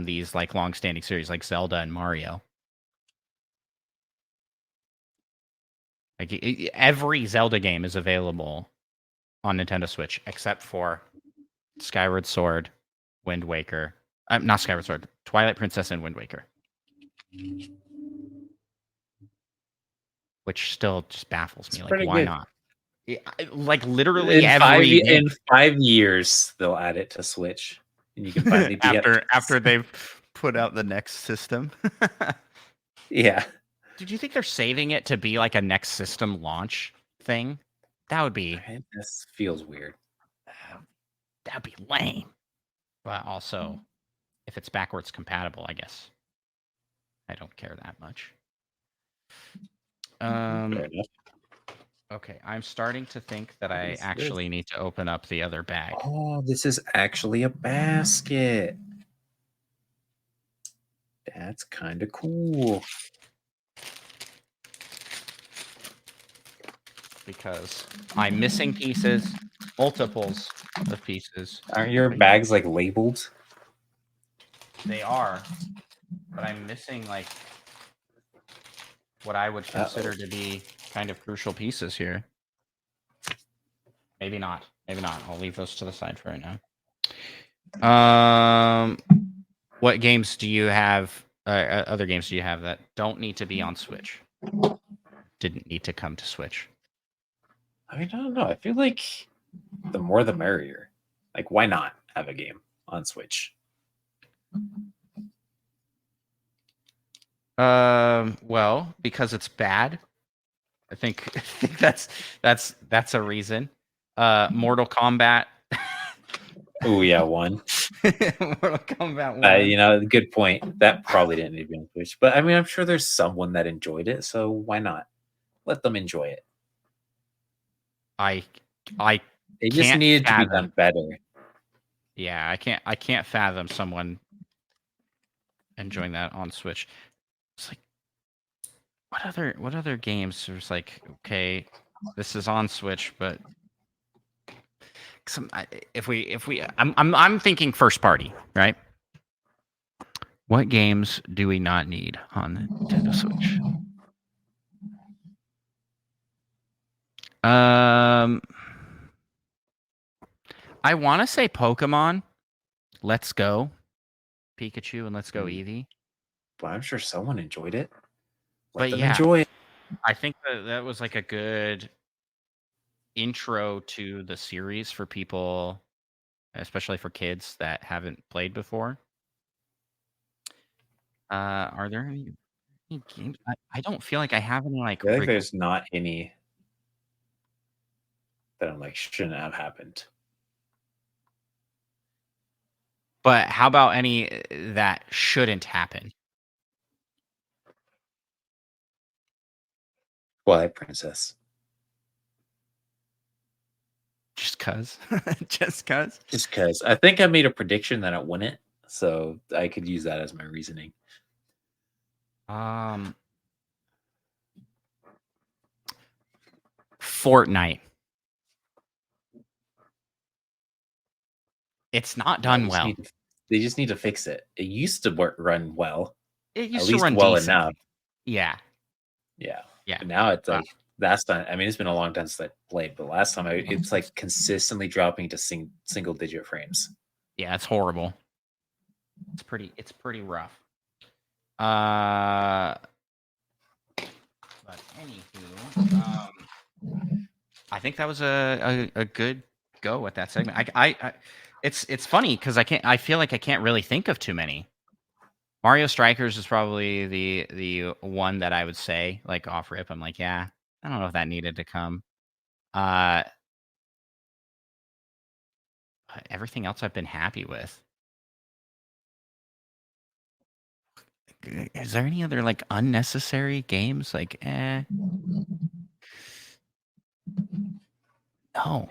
these like long-standing series like Zelda and Mario. Like every Zelda game is available on Nintendo Switch except for Skyward Sword, Wind Waker. Not Skyward Sword, Twilight Princess and Wind Waker. Which still just baffles me. Like, why not? Like literally in 5 years they'll add it to Switch, and you can finally be after they've put out the next system. Yeah. Did you think they're saving it to be like a next system launch thing? That would be. This feels weird. That'd be lame. But also, if it's backwards compatible, I guess I don't care that much. Fair enough. Okay, I'm starting to think that I actually need to open up the other bag. Oh, this is actually a basket. That's kind of cool. Because I'm missing pieces, multiples of pieces. Aren't your bags like labeled? They are, but I'm missing like what I would consider to be kind of crucial pieces here. Maybe not. Maybe not. I'll leave those to the side for right now. What games do you have? Other games do you have that don't need to be on Switch? Didn't need to come to Switch. I mean, I don't know. I feel like the more the merrier. Like, why not have a game on Switch? Well, because it's bad. I think that's a reason. Mortal Kombat. Oh yeah, one. Mortal Kombat 1. You know, good point. That probably didn't need to be on Switch, but I mean, I'm sure there's someone that enjoyed it, so why not? Let them enjoy it. It just needed to be done better. Yeah, I can't fathom someone enjoying that on Switch. It's like what other games? There's like, okay, this is on Switch, but I'm thinking first party, right? What games do we not need on the Nintendo Switch? I want to say Pokemon. Let's Go Pikachu and Let's Go Eevee. But I'm sure someone enjoyed it. Let But them yeah, enjoy it. I think that was like a good intro to the series for people, especially for kids that haven't played before. Are there any games? I don't feel like I have any like. I feel like there's not any that I'm like shouldn't have happened. But how about any that shouldn't happen? Twilight Princess. Just cause, just cause. Just because I think I made a prediction that it wouldn't, so I could use that as my reasoning. Fortnite. It's not done well. They just need to fix it. It used to run well. It used At to least run well decently. enough. Yeah. Yeah. Yeah. But now it's like last time. I mean, it's been a long time since I played, but last time it's like consistently dropping to single digit frames. Yeah, it's horrible. It's pretty rough. But anywho, I think that was a good go at that segment. It's funny because I feel like I can't really think of too many. Mario Strikers is probably the one that I would say, like, off rip. I'm like, yeah, I don't know if that needed to come. Everything else I've been happy with. Is there any other like unnecessary games? Like, no,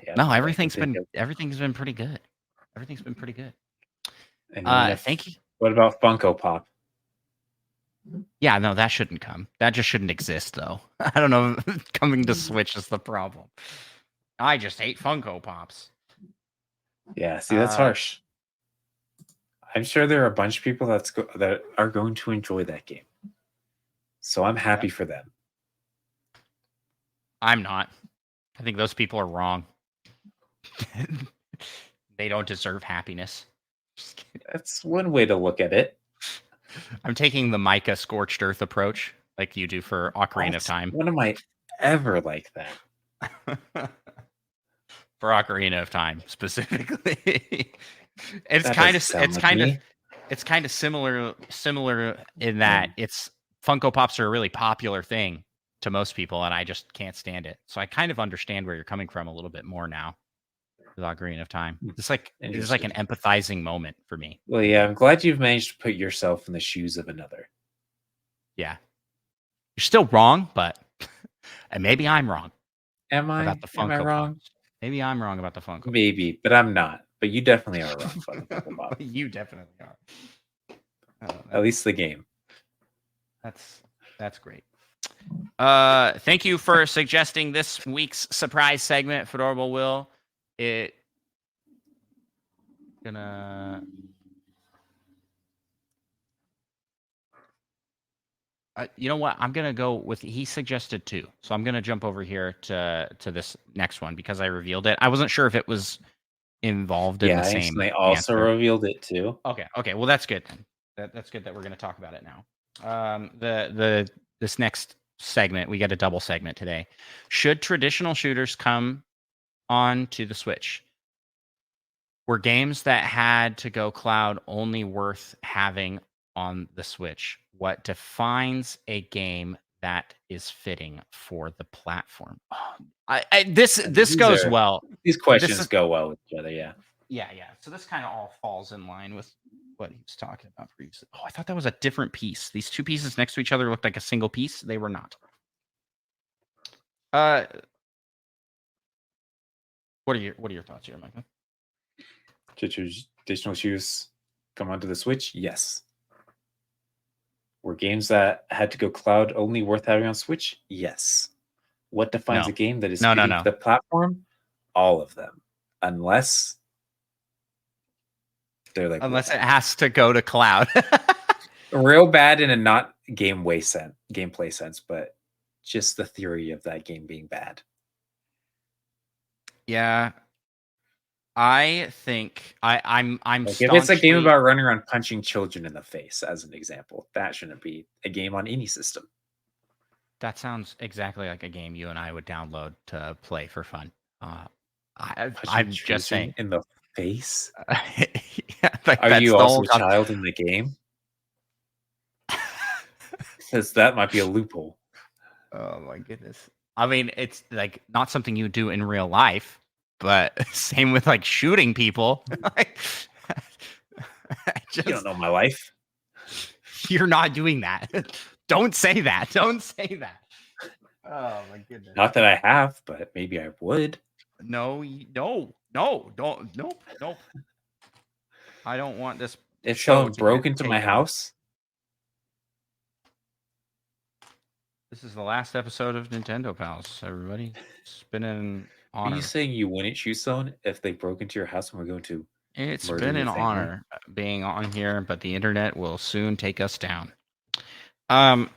Yeah, no. Everything's been pretty good. Everything's been pretty good. And thank you. What about Funko Pop? Yeah, no, that shouldn't come. That just shouldn't exist, though. I don't know. Coming to Switch is the problem. I just hate Funko Pops. Yeah, see, that's harsh. I'm sure there are a bunch of people that are going to enjoy that game. So I'm happy for them. I'm not. I think those people are wrong. They don't deserve happiness. That's one way to look at it. I'm taking the Micah Scorched Earth approach, like you do for Ocarina of Time. When am I ever like that? For Ocarina of Time, specifically. It's kind of similar in that it's Funko Pops are a really popular thing to most people, and I just can't stand it. So I kind of understand where you're coming from a little bit more now with Ocarina of Time. It's like an empathizing moment for me. Well, yeah, I'm glad you've managed to put yourself in the shoes of another. Yeah. You're still wrong, but and maybe I'm wrong. Am I? About the Funko Am I wrong? Pops. Maybe I'm wrong about the Funko. Maybe, but I'm not. But you definitely are wrong about the Funko Pop. You definitely are. At least the game. That's great. Thank you for suggesting this week's surprise segment, Fedorable Will. You know what? I'm gonna go with. He suggested two, so I'm gonna jump over here to this next one because I revealed it. I wasn't sure if it was involved in the same. I also revealed it too. Okay. Well, that's good. That's good that we're gonna talk about it now. This next segment, we get a double segment today. Should traditional shooters come on to the Switch? Were games that had to go cloud only worth having on the Switch? What defines a game that is fitting for the platform? This goes well. These questions go well with each other, yeah. Yeah. So this kind of all falls in line with what he was talking about previously. Oh, I thought that was a different piece. These two pieces next to each other looked like a single piece. They were not. What are your thoughts here, Micah? Traditional shoes come onto the Switch? Yes. Were games that had to go cloud only worth having on Switch? Yes. What defines No. a game that is No, no, fitting for no. the platform? All of them. Unless they're like Unless it has to go to cloud. real bad in a not gameplay sense, but just the theory of that game being bad. Yeah. I think I'm Like if it's a game staunchly. about running around punching children in the face, as an example, that shouldn't be a game on any system. That sounds exactly like a game you and I would download to play for fun. Punching I'm just children saying. in the face? Yeah, like Are that's you the also whole a child in the game? Because that might be a loophole. Oh my goodness. I mean, it's like not something you do in real life, but same with like shooting people. Like, You don't just know my life. you're not doing that. Don't say that. Don't say that. Oh my goodness. Not that I have, but maybe I would. No, no, don't, nope. I don't want this If show someone to get broke into my taken off. house, This is the last episode of Nintendo Pals, everybody. It's been an are you honor. saying you wouldn't shoot someone if they broke into your house and were going to It's murder been your an family? honor being on here, but the internet will soon take us down. Um,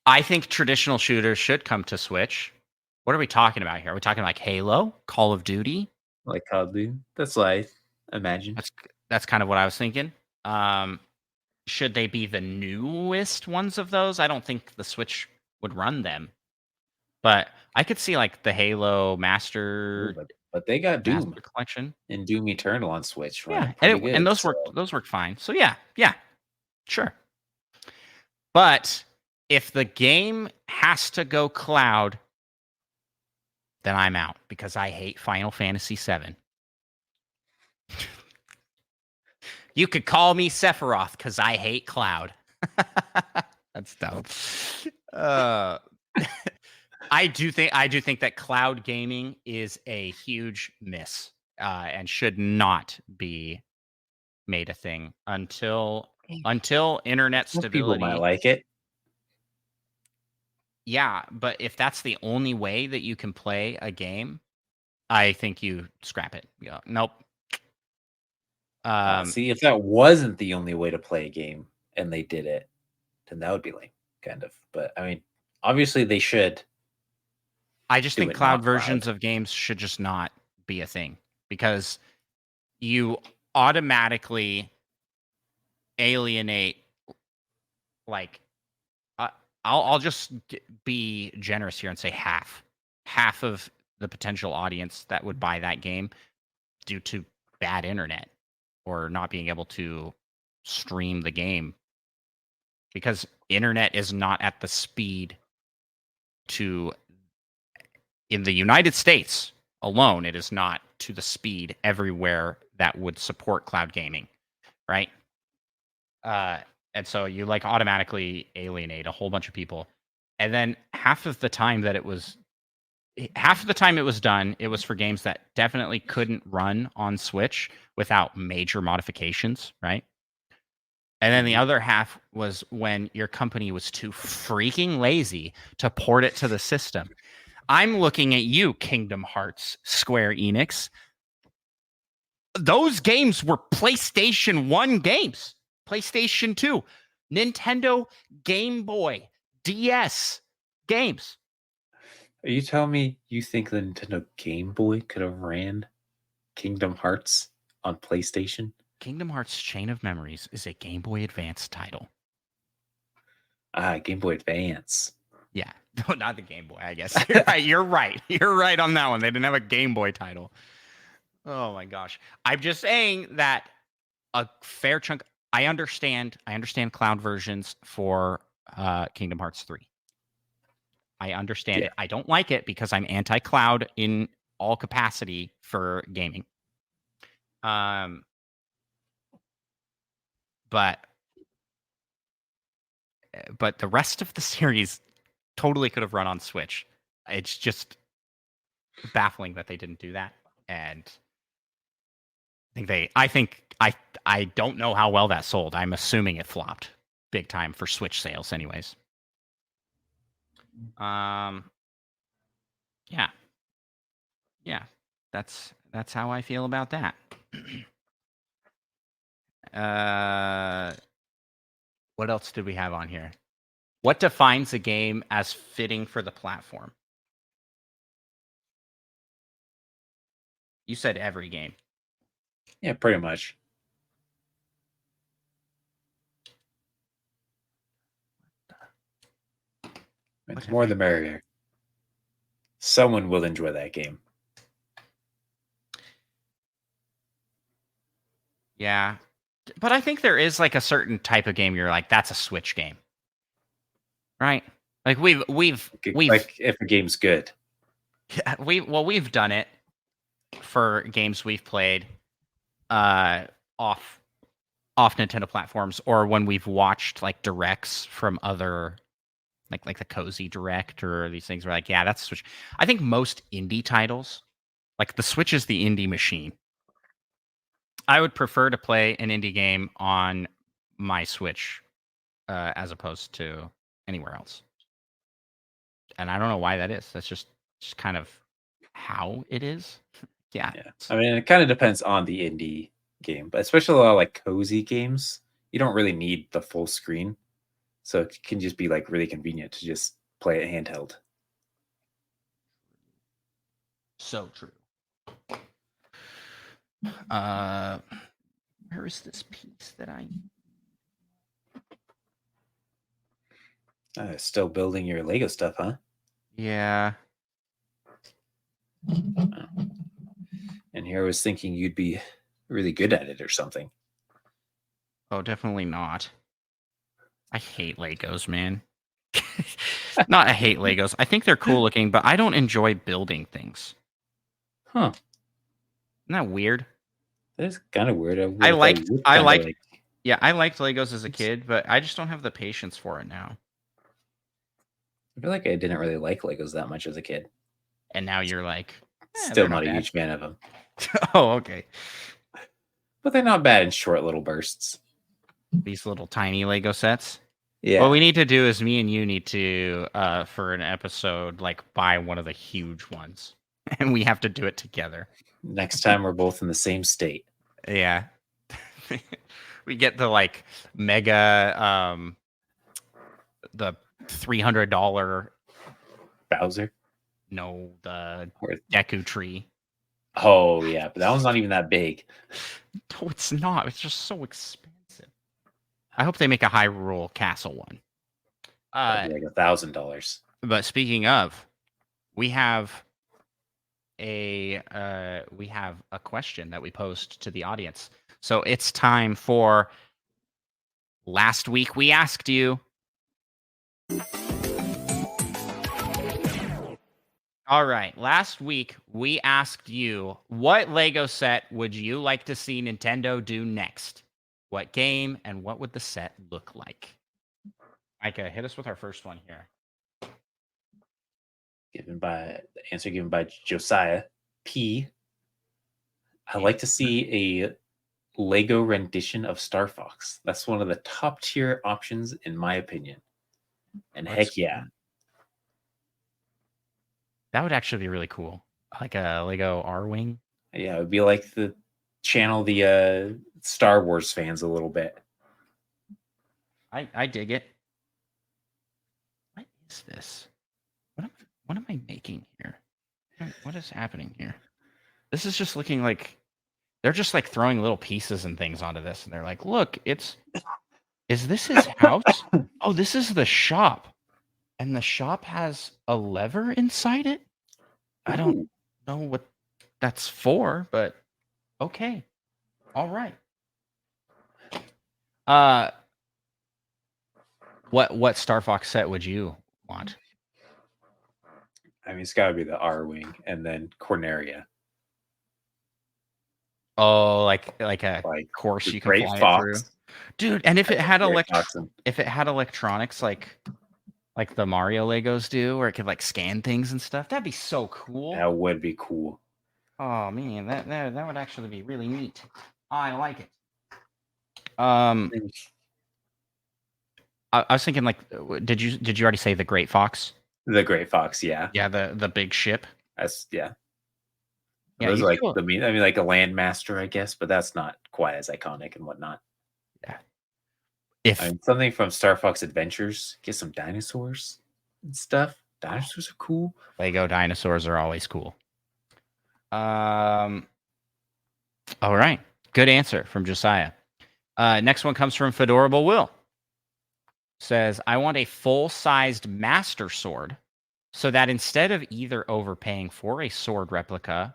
I think traditional shooters should come to Switch. What are we talking about here? Are we talking like Halo, Call of Duty? Like Call of Duty? That's what I imagined. That's kind of what I was thinking. Should they be the newest ones of those? I don't think the Switch would run them, but I could see like the Halo Ooh, Master but they got Doom Collection. and Doom Eternal on Switch Yeah, running pretty good. and those So worked fine. So yeah, sure. But if the game has to go cloud, then I'm out because I hate Final Fantasy VII. You could call me Sephiroth because I hate cloud. That's dumb. I do think that cloud gaming is a huge miss and should not be made a thing until internet most people might stability. like it. Yeah, but if that's the only way that you can play a game, I think you scrap it. Yeah, nope. See, if that wasn't the only way to play a game and they did it, then that would be lame, kind of. But I mean, obviously they should I just do think it cloud not cloud. versions of games should just not be a thing because you automatically alienate like I'll just be generous here and say half of the potential audience that would buy that game due to bad internet or not being able to stream the game because internet is not at the speed to in the United States alone, it is not to the speed everywhere that would support cloud gaming, right? And so you like automatically alienate a whole bunch of people. And then half of the time it was done, it was for games that definitely couldn't run on Switch without major modifications, right? And then the other half was when your company was too freaking lazy to port it to the system. I'm looking at you, Kingdom Hearts, Square Enix. Those games were PlayStation 1 games, PlayStation 2, Nintendo Game Boy, DS games. Are you telling me you think the Nintendo Game Boy could have ran Kingdom Hearts on PlayStation? Kingdom Hearts Chain of Memories is a Game Boy Advance title. Game Boy Advance. Yeah, no, not the Game Boy, I guess. You're right. You're right. You're right on that one. They didn't have a Game Boy title. Oh my gosh. I'm just saying that a fair chunk. I understand cloud versions for Kingdom Hearts 3. I understand Yeah. it. I don't like it because I'm anti-cloud in all capacity for gaming. But the rest of the series totally could have run on Switch. It's just baffling that they didn't do that, and I don't know how well that sold. I'm assuming it flopped big time for Switch sales, anyways. Yeah, yeah, that's how I feel about that. What else did we have on here? What defines a game as fitting for the platform? You said every game. Yeah, pretty much. The more the merrier. Someone will enjoy that game. Yeah. But I think there is like a certain type of game you're like, that's a Switch game. Right? Like we've like if a game's good. Yeah, we've done it for games we've played off Nintendo platforms, or when we've watched like directs from other like the Cozy Direct or these things. We're like, yeah, that's Switch. I think most indie titles, like the Switch is the indie machine. I would prefer to play an indie game on my Switch as opposed to anywhere else. And I don't know why that is. That's just kind of how it is. Yeah. I mean, it kind of depends on the indie game, but especially a lot of like cozy games, you don't really need the full screen. So it can just be like really convenient to just play it handheld. So true. Where is this piece that I Still building your Lego stuff, huh? Yeah. And here I was thinking you'd be really good at it or something. Oh, definitely not. I hate Legos, man. Not I hate Legos. I think they're cool looking, but I don't enjoy building things. Huh. Isn't that weird? That's kind of weird. I liked Legos as a kid, but I just don't have the patience for it now. I feel like I didn't really like Legos that much as a kid. And now you're like, still not a huge fan of them. Oh, okay. But they're not bad in short little bursts. These little tiny Lego sets. Yeah. What we need to do is me and you need to, for an episode, like buy one of the huge ones. And we have to do it together. Next time we're both in the same state. Yeah. We get the like mega, the $300 Bowser. No, the Deku tree. Oh yeah, but that one's not even that big. No, it's not. It's just so expensive. I hope they make a Hyrule Castle one. That'd be like $1,000. But speaking of, we have a question that we posed to the audience. So it's time for Last Week We Asked You. All right. Last week, we asked you, what Lego set would you like to see Nintendo do next? What game and what would the set look like? Micah, hit us with our first one here. Answer given by Josiah P. I'd like to see a Lego rendition of Star Fox. That's one of the top tier options, in my opinion. And heck yeah. That would actually be really cool. Like a Lego R-Wing. Yeah, it would be like the channel the Star Wars fans a little bit. I dig it. What is this? What am I making here? What is happening here? This is just looking like they're just like throwing little pieces and things onto this, and they're like, "Look, is this his house? Oh, this is the shop, and the shop has a lever inside it. I don't know what that's for, but okay, all right." What Star Fox set would you want? I mean, it's got to be the R-Wing and then Corneria. Oh, like a course you can fly it through, dude. And if it had electronics like the Mario Legos do, where it could like scan things and stuff, that'd be so cool. That would be cool. Oh man, that would actually be really neat. I like it. I was thinking like, did you already say the Great Fox? The Great Fox, yeah. Yeah, the big ship. Yeah. Yeah, Those you are like feel. I mean, like a Landmaster, I guess, but that's not quite as iconic and whatnot. Yeah. I If mean, something from Star Fox Adventures, get some dinosaurs and stuff. Dinosaurs are cool. Lego dinosaurs are always cool. All right, good answer from Josiah. Next one comes from Fedorable Will. Says, I want a full-sized Master Sword so that instead of either overpaying for a sword replica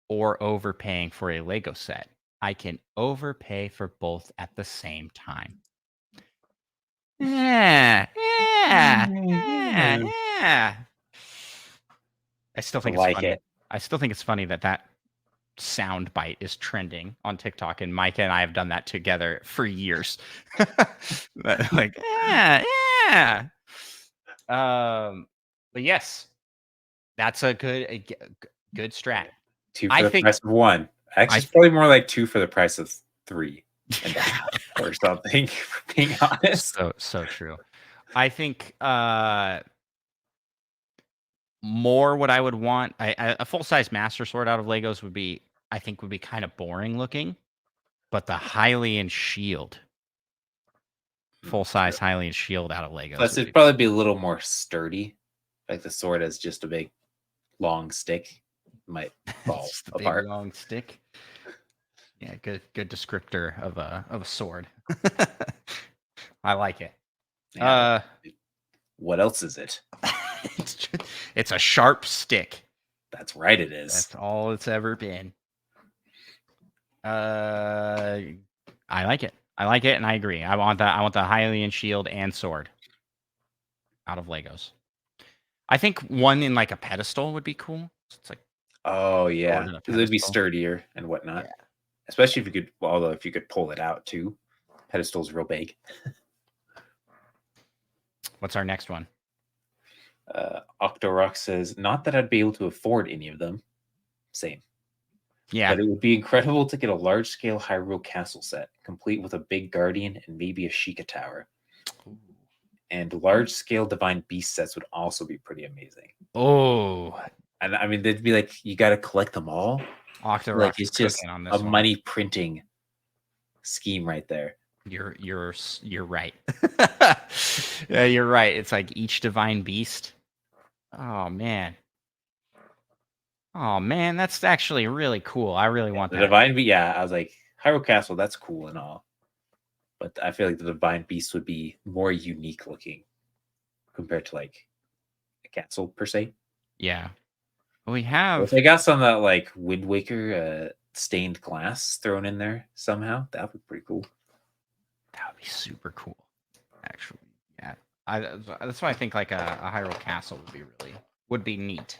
or overpaying for a Lego set, I can overpay for both at the same time. Yeah. I still I think it's like funny. it. I still think it's funny that sound bite is trending on TikTok, and Micah and I have done that together for years. Like, yeah. But yes, that's a good strat. Two for I the think price of one. Actually, I it's probably more like 2 for the price of 3.5 or something, for being honest. so true. I think more what I would want a full size Master Sword out of Legos would be kind of boring looking, but the Hylian shield, full size Hylian shield out of Legos Plus, would it'd be probably be a little more sturdy. Like the sword has just a big, long stick. Might fall just the big apart. long stick. Yeah, good descriptor of a sword. I like it. Yeah. What else is it? It's a sharp stick. That's right, it is. That's all it's ever been. I like it. I like it, and I agree. I want the Hylian shield and sword out of Legos. I think one in like a pedestal would be cool. It's like Oh yeah, sword in a because it'd be pedestal. sturdier and whatnot. Yeah. Especially if you could, although if you could pull it out too. Pedestal's real big. What's our next one? Octorock says, not that I'd be able to afford any of them. Same. Yeah. But it would be incredible to get a large-scale Hyrule Castle set, complete with a big Guardian and maybe a Sheikah Tower. Ooh. And large-scale Divine Beast sets would also be pretty amazing. Oh. And I mean, they'd be like, you got to collect them all. Octorock's Like it's just on this a one. money printing scheme right there. You're right. Yeah, you're right. It's like each divine beast. Oh man. Oh man, that's actually really cool. I really want The that. Divine Beast, yeah, I was like, Hyrule Castle, that's cool and all. But I feel like the Divine Beast would be more unique looking compared to like a castle per se. Yeah. We If have they got some of that like Wind Waker stained glass thrown in there somehow, that would be pretty cool. that would be super cool. Actually. Yeah. That's why I think like a Hyrule Castle would be neat.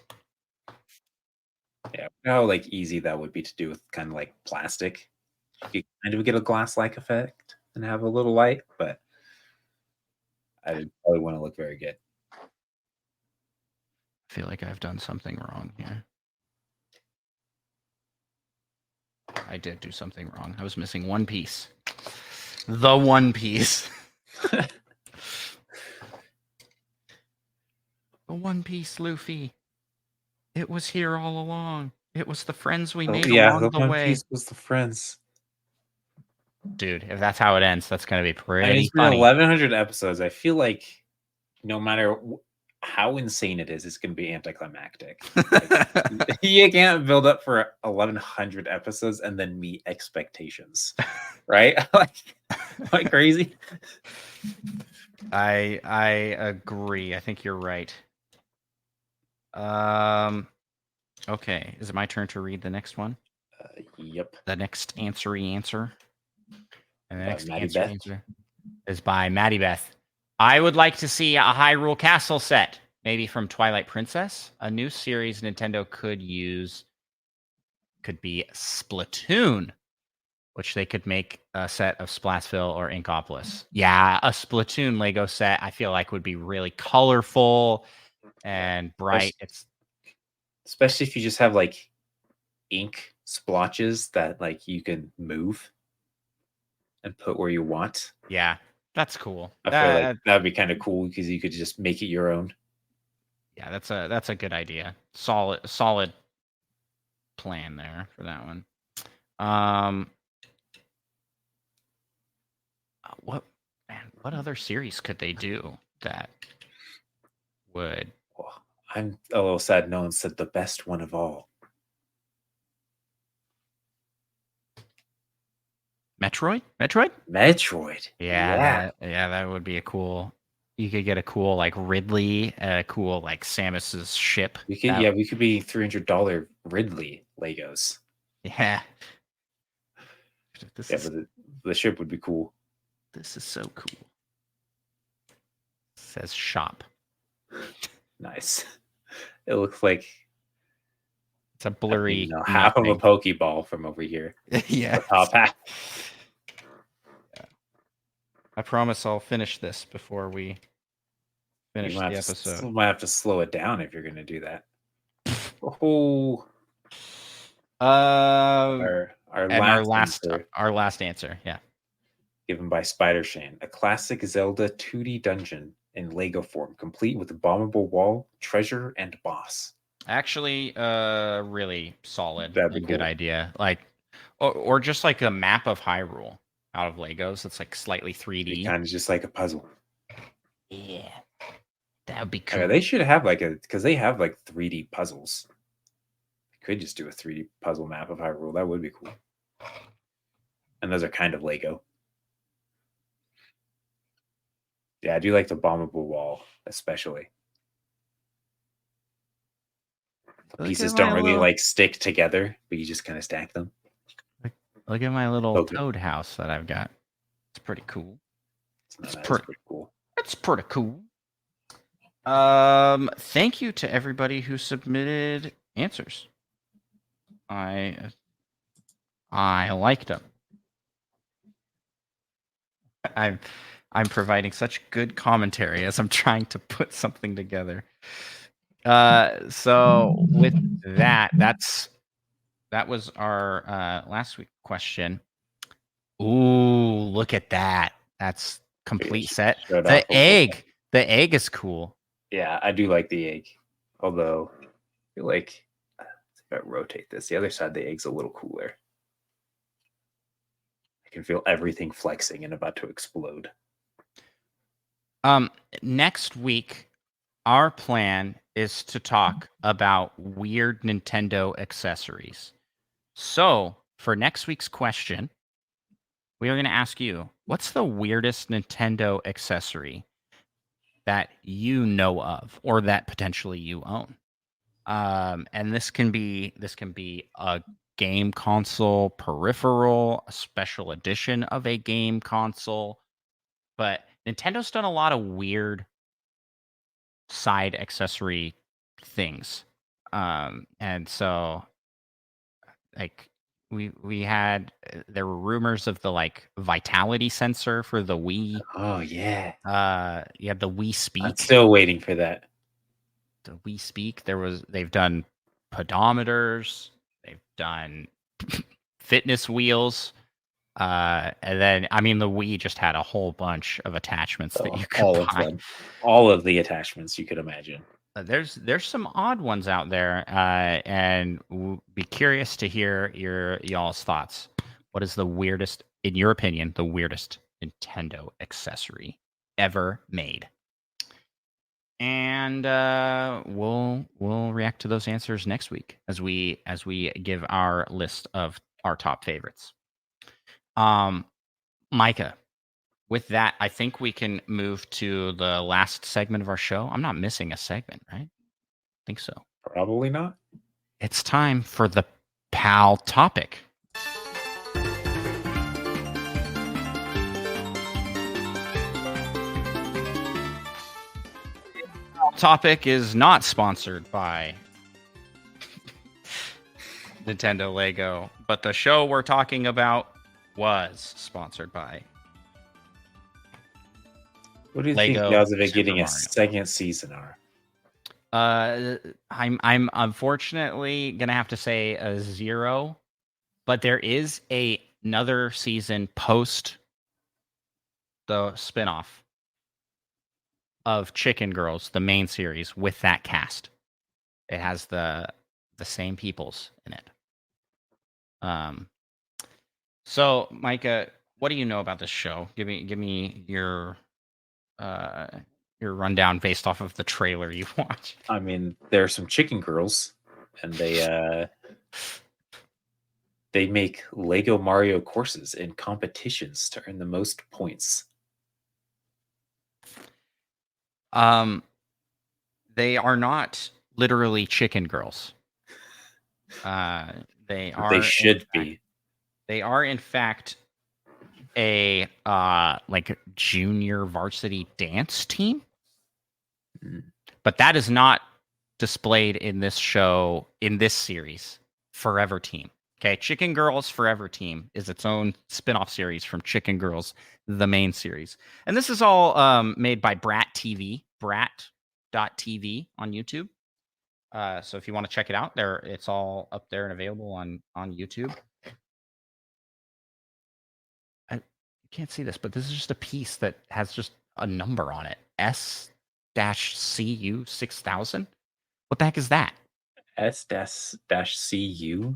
Yeah, how like easy that would be to do with kind of like plastic. You kind of get a glass-like effect and have a little light, but I probably want to look very good. I feel like I've done something wrong here. I did do something wrong. I was missing one piece. The one piece. The One Piece, Luffy. It was here all along. It was the friends we made along the One way. Piece was the friends. Dude, if that's how it ends, that's gonna be pretty I mean, it's been funny. 1,100 episodes. I feel like no matter how insane it is, it's going to be anticlimactic. Like, you can't build up for 1,100 episodes and then meet expectations, right? like crazy. I agree. I think you're right. Okay, is it my turn to read the next one? Yep. The next answer. And the next Maddie answer Beth. is by Maddie Beth. I would like to see a Hyrule Castle set, maybe from Twilight Princess. A new series Nintendo could use could be Splatoon, which they could make a set of Splatsville or Inkopolis. Yeah, a Splatoon Lego set I feel like would be really colorful and bright. Especially if you just have like ink splotches that like you can move and put where you want. Yeah, that's cool. I feel like that would be kind of cool because you could just make it your own. Yeah, that's a good idea. Solid plan there for that one. What what other series could they do that would Oh, I'm a little sad no one said the best one of all. Metroid? Metroid. Yeah, that would be a cool. You could get a cool like Ridley, cool like Samus's ship. We could be $300 Ridley Legos. Yeah. But the ship would be cool. This is so cool. It says shop. Nice. It looks like it's a blurry half of a Pokeball from over here. Yeah. The top half. Yeah. I promise I'll finish this before we finish the episode. You might have to slow it down if you're going to do that. Oh. Our last answer, yeah. Given by Spider Shane, a classic Zelda 2D dungeon in Lego form, complete with a bombable wall, treasure, and boss. Actually, really solid. That'd be good idea. Like, or just like a map of Hyrule out of Legos. It's like slightly 3D. Kind of just like a puzzle. Yeah, that would be cool. They should have because they have like 3D puzzles. They could just do a 3D puzzle map of Hyrule. That would be cool. And those are kind of Lego. Yeah, I do like the bombable wall, especially. The pieces don't really like stick together, but you just kind of stack them. Look at my little toad house that I've got. It's pretty cool. It's pretty cool. It's pretty cool. Thank you to everybody who submitted answers. I liked them. I'm providing such good commentary as I'm trying to put something together. So with that was our last week question. Ooh, look at that. That's complete set. The egg is cool. Yeah, I do like the egg. Although I feel like if I rotate this, the other side of the egg's a little cooler. I can feel everything flexing and about to explode. Next week, our plan is to talk about weird Nintendo accessories. So, for next week's question, we are going to ask you, what's the weirdest Nintendo accessory that you know of or that potentially you own? And this can be a game console peripheral, a special edition of a game console, but Nintendo's done a lot of weird side accessory things. And so like we had there were rumors of the like vitality sensor for the Wii. Oh yeah. You had the Wii Speak. I'm still waiting for that. The Wii Speak. They've done pedometers, they've done fitness wheels. And then I mean the Wii just had a whole bunch of attachments that you could buy. All of the attachments you could imagine. There's some odd ones out there, and we'll be curious to hear y'all's thoughts. What is the weirdest, in your opinion, the weirdest Nintendo accessory ever made? And we'll react to those answers next week as we give our list of our top favorites. Micah, with that, I think we can move to the last segment of our show. I'm not missing a segment, right? I think so. Probably not. It's time for the PAL topic. Topic is not sponsored by Nintendo Lego, but the show we're talking about was sponsored by What do you think the odds of it getting a second season are? I'm unfortunately gonna have to say a 0, but there is another season post the spinoff of Chicken Girls, the main series, with that cast. It has the same peoples in it. So Micah, what do you know about this show? Give me your rundown based off of the trailer you've watched. I mean, there are some chicken girls, and they make Lego Mario courses in competitions to earn the most points. They are not literally chicken girls. They But they are should be. They are in fact a like junior varsity dance team. Mm. But that is not displayed in this show, in this series, Forever Team. Okay, Chicken Girls Forever Team is its own spin-off series from Chicken Girls, the main series. And this is all made by Brat TV, brat.tv on YouTube. So if you want to check it out, it's all up there and available on YouTube. You can't see this, but this is just a piece that has just a number on it. S-CU 6000. What the heck is that? S-CU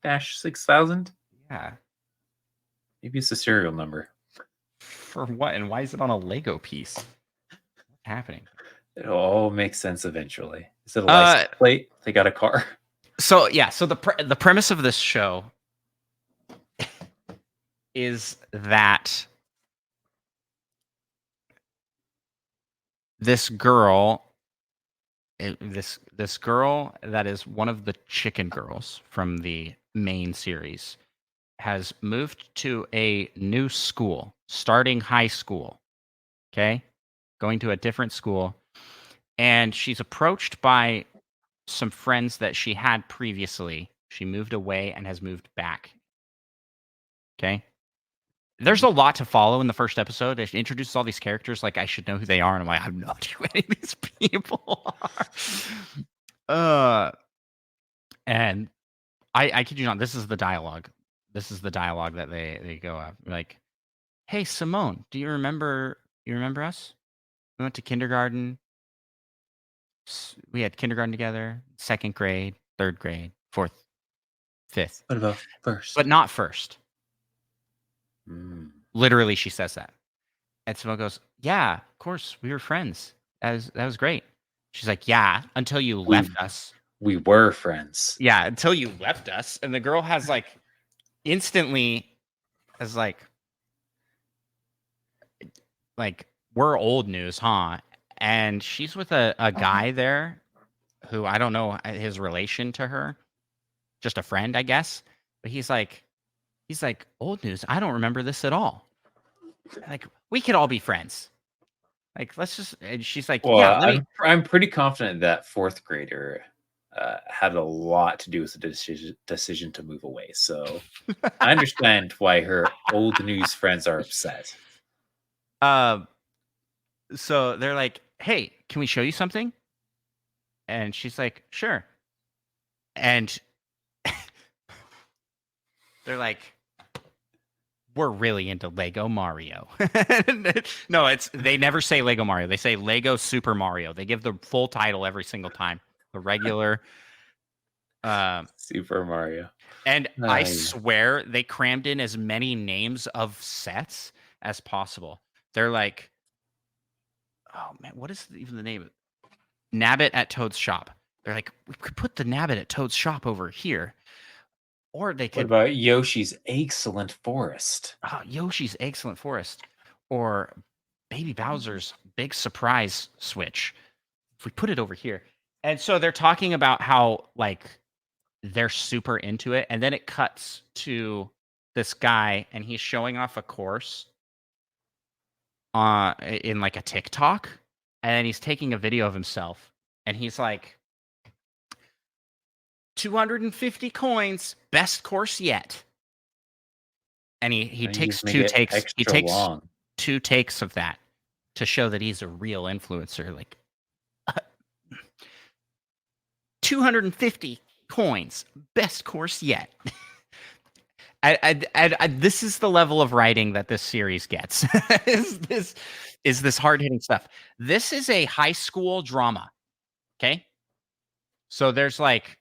6000? Yeah. Maybe it's a serial number. For what? And why is it on a Lego piece? What's happening? It all makes sense eventually. Is it a license plate? They got a car. So yeah, so the premise of this show is that this girl this girl that is one of the chicken girls from the main series has moved to a new school, starting high school. Okay? Going to a different school, and she's approached by some friends that she had previously. She moved away and has moved back. Okay? There's a lot to follow in the first episode. It introduces all these characters, like I should know who they are, and I'm like, I have no idea who any of these people are. And I kid you not, this is the dialogue. This is the dialogue that they go up. Like, hey Simone, do you remember us? We went to kindergarten. We had kindergarten together, second grade, third grade, fourth, fifth. What about first? But not first. Mm. Literally, she says that. And Simone goes, yeah, of course, we were friends. That was great. She's like, yeah, until you left us. We were friends. Yeah, until you left us. And the girl has like instantly as like we're old news, huh? And she's with a guy there who I don't know his relation to her. Just a friend, I guess. But he's like, old news. I don't remember this at all. Like, we could all be friends. Like, let's just. And she's like, well, yeah. I'm pretty confident that fourth grader had a lot to do with the decision to move away. So I understand why her old news friends are upset. So they're like, hey, can we show you something? And she's like, sure. And they're like, we're really into Lego Mario. No, they never say Lego Mario. They say Lego Super Mario. They give the full title every single time. The regular Super Mario. And I swear they crammed in as many names of sets as possible. They're like, oh man, what is even the name of it? Nabbit at Toad's shop. They're like, we could put the Nabbit at Toad's shop over here. Or they could. What about Yoshi's Excellent Forest? Yoshi's Excellent Forest. Or Baby Bowser's Big Surprise Switch. If we put it over here. And so they're talking about how, like, they're super into it. And then it cuts to this guy, and he's showing off a course in, like, a TikTok. And then he's taking a video of himself. And he's like, 250 coins, best course yet. And he takes two takes. He takes long. 2 takes of that to show that he's a real influencer. Like, 250 coins. Best course yet. This is the level of writing that this series gets. is this hard hitting stuff? This is a high school drama. Okay, so there's like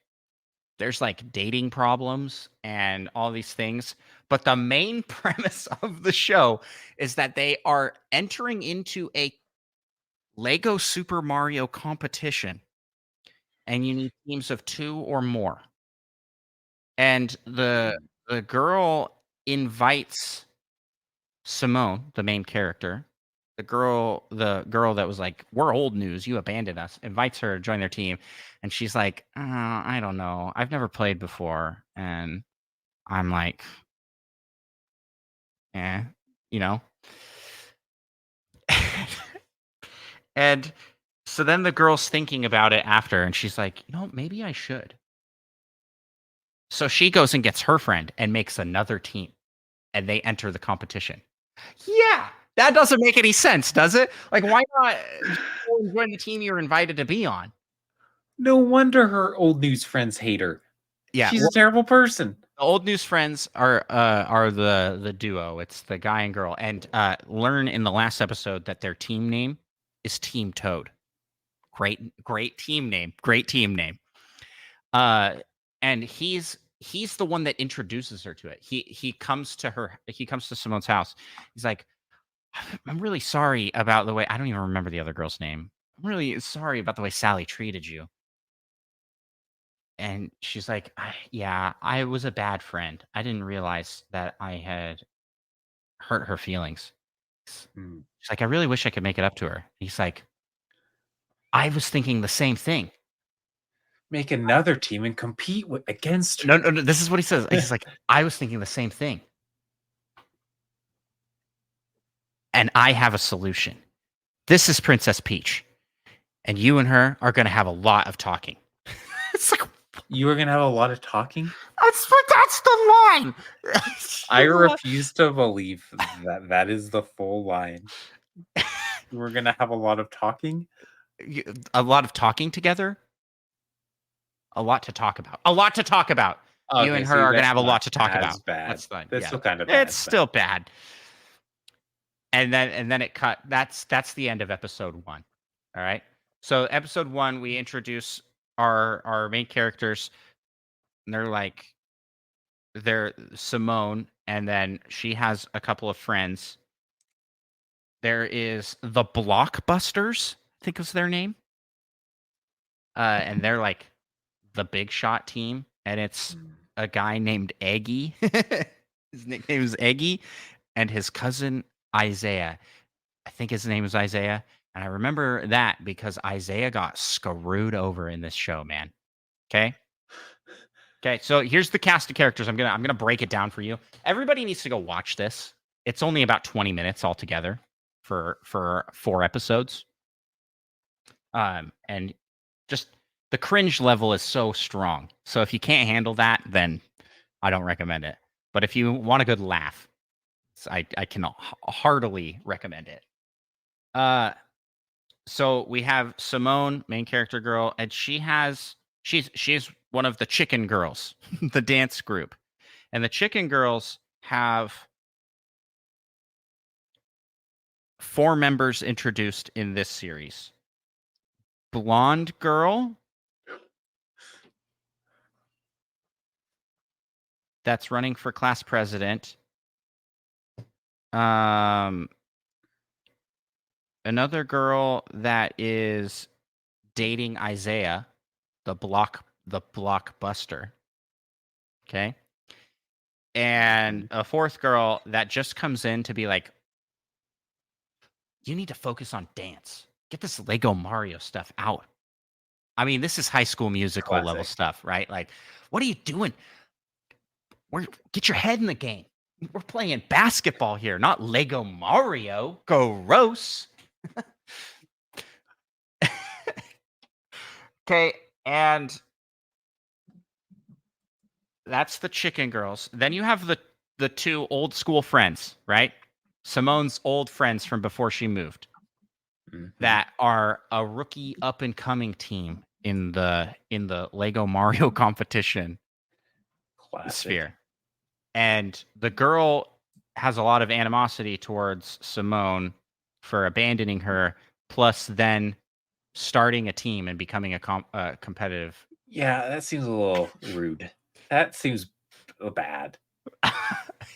dating problems and all these things, but the main premise of the show is that they are entering into a Lego Super Mario competition, and you need teams of 2 or more. And the girl invites Simone, the main character, the girl that was like, "We're old news. You abandoned us," invites her to join their team, and she's like, I don't know. I've never played before." And I'm like, "Eh," you know? And so then the girl's thinking about it after, and she's like, maybe I should." So she goes and gets her friend and makes another team, and they enter the competition. Yeah, that doesn't make any sense, does it? Like, why not just go and join the team you're invited to be on? No wonder her old news friends hate her. Yeah, She's well, a terrible person. the old news friends are the duo. It's the guy and girl, and learn in the last episode that their team name is Team Toad. Great team name. Great team name. And he's the one that introduces her to it. He comes to Simone's house. He's like, "I'm really sorry about the way," I don't even remember the other girl's name. "I'm really sorry about the way Sally treated you." And she's like, Yeah, I was a bad friend. I didn't realize that I had hurt her feelings." Hmm. She's like, "I really wish I could make it up to her." He's like, "I was thinking the same thing." Make another team and compete against No, her. no, no, this is what he says. He's like, "I was thinking the same thing. And I have a solution. This is Princess Peach. And you and her are going to have a lot of talking." It's like, You are gonna have a lot of talking. that's the line. I refuse to believe that that is the full line. We're gonna have a lot of talking. A lot of talking together. A lot to talk about. A lot to talk about. You Okay, and her see, are going to that's have a not lot to talk as about. bad. That's fine. That's Yeah. still kind of bad. It's still bad. And then it cut. That's the end of episode 1. All right. So episode 1, we introduce our main characters, and they're Simone, and then she has a couple of friends. There is the Blockbusters, I think was their name. And they're like the big shot team, and it's a guy named Eggy. His nickname is Eggy, and his cousin Isaiah. I think his name is Isaiah. And I remember that because Isaiah got screwed over in this show, man. Okay. Okay, so here's the cast of characters. I'm gonna break it down for you. Everybody needs to go watch this. It's only about 20 minutes altogether for 4 episodes. And just the cringe level is so strong. So if you can't handle that, then I don't recommend it. But if you want a good laugh, I can heartily recommend it. So we have Simone, main character girl, and she's one of the chicken girls, the dance group. And the chicken girls have 4 members introduced in this series. Blonde girl that's running for class president. Another girl that is dating Isaiah, the blockbuster. Okay. And a 4th girl that just comes in to be like, "You need to focus on dance. Get this Lego Mario stuff out." I mean, this is High School Musical level Classic. stuff, right? Like, what are you doing? Get your head in the game. We're playing basketball here, not Lego Mario. Gross. Okay, and that's the chicken girls. Then you have the 2 old school friends, right? Simone's old friends from before she moved Mhm. that are a rookie up and coming team, in the Lego Mario competition Classic. sphere. And the girl has a lot of animosity towards Simone for abandoning her, plus then starting a team and becoming a competitive. Yeah, that seems a little rude. That seems bad.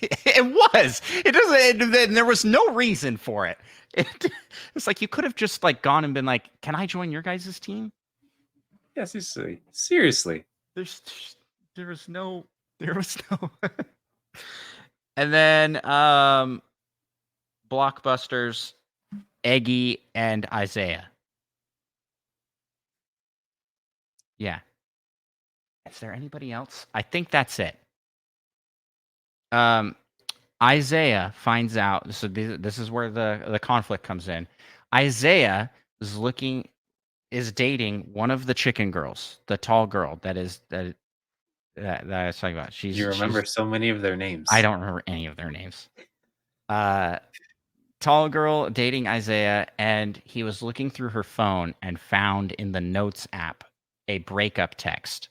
It was. It doesn't. There was no reason for it. It's like you could have just like gone and been like, "Can I join your guys' team?" Yeah, seriously. Seriously. There's, there was no, there was no. And then Blockbusters, Eggy, and Isaiah. Yeah. Is there anybody else? I think that's it. Isaiah finds out. So this is where the conflict comes in. Isaiah is dating one of the chicken girls, the tall girl that I was talking about. You remember She's so many of their names. I don't remember any of their names. Tall girl dating Isaiah, and he was looking through her phone and found in the Notes app a breakup text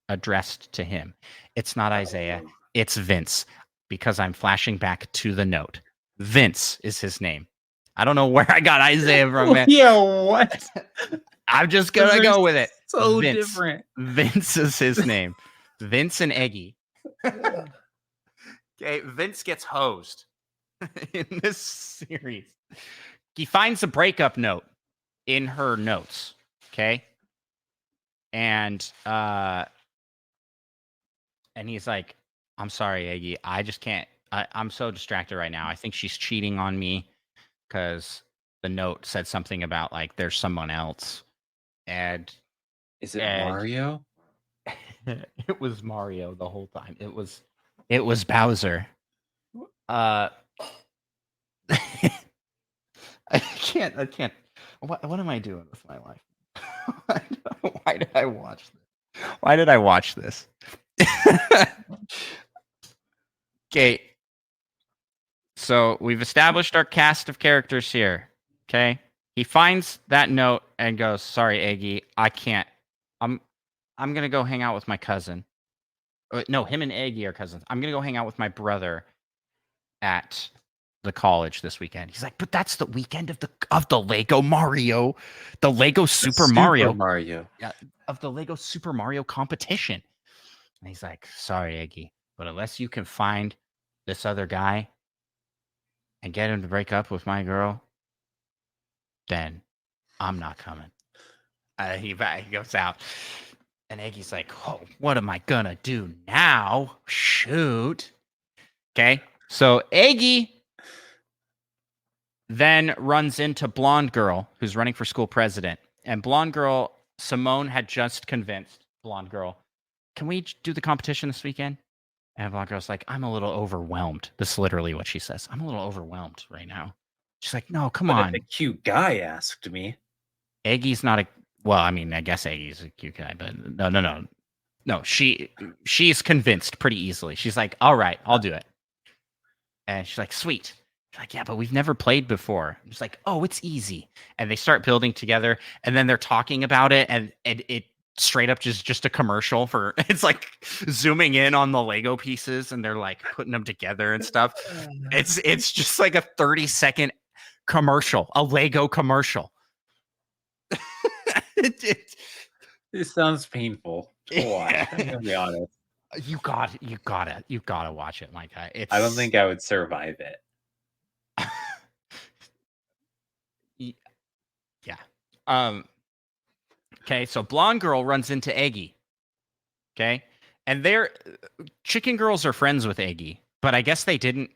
addressed to him. It's not Isaiah, it's Vince, because I'm flashing back to the note. Vince is his name. I don't know where I got Isaiah from, man. Yeah, what? I'm just gonna go with it. So Vince. different. Vince is his name. Vince and Eggy. Okay, Vince gets hosed in this series. He finds a breakup note in her notes. Okay. And he's like, I'm sorry, Eggy. I just can't. I'm so distracted right now. I think she's cheating on me because the note said something about like there's someone else. And is it Mario? It was Mario the whole time. It was Bowser. I can't. What am I doing with my life? Why did I watch this? Why did I watch this? Okay. So we've established our cast of characters here. Okay. He finds that note and goes, "Sorry, Eggy, I can't. I'm gonna go hang out with my cousin." No, him and Eggy are cousins. I'm gonna go hang out with my brother at the college this weekend. He's like, "But that's the weekend of the Lego Mario, the Lego Super Mario, yeah, of the Lego Super Mario competition." And he's like, "Sorry, Eggy, but unless you can find this other guy and get him to break up with my girl, then I'm not coming." He goes out, and Eggy's like, "Oh, what am I gonna do now? Shoot." Okay, so Eggy then runs into blonde girl who's running for school president, and blonde girl Simone had just convinced blonde girl, "Can we do the competition this weekend?" And blonde girl's like, "I'm a little overwhelmed." This is literally what she says. "I'm a little overwhelmed right now." She's like, "No, come But on." if a cute guy asked me. Eggy's not a well, I mean, I guess Eggy's a cute guy, but no. She's convinced pretty easily. She's like, "All right, I'll do it." And she's like, "Sweet." She's like, "Yeah, but we've never played before." I'm just like, "Oh, it's easy." And they start building together, and then they're talking about it, and it straight up just a commercial for it's like zooming in on the Lego pieces, and they're like putting them together and stuff. It's just like a 30-second commercial, a Lego commercial. It sounds painful to watch. I'm gonna be honest. You gotta watch it, my guy. I don't think I would survive it. Yeah. Okay, so blonde girl runs into Eggy. Okay, and chicken girls are friends with Eggy, but I guess they didn't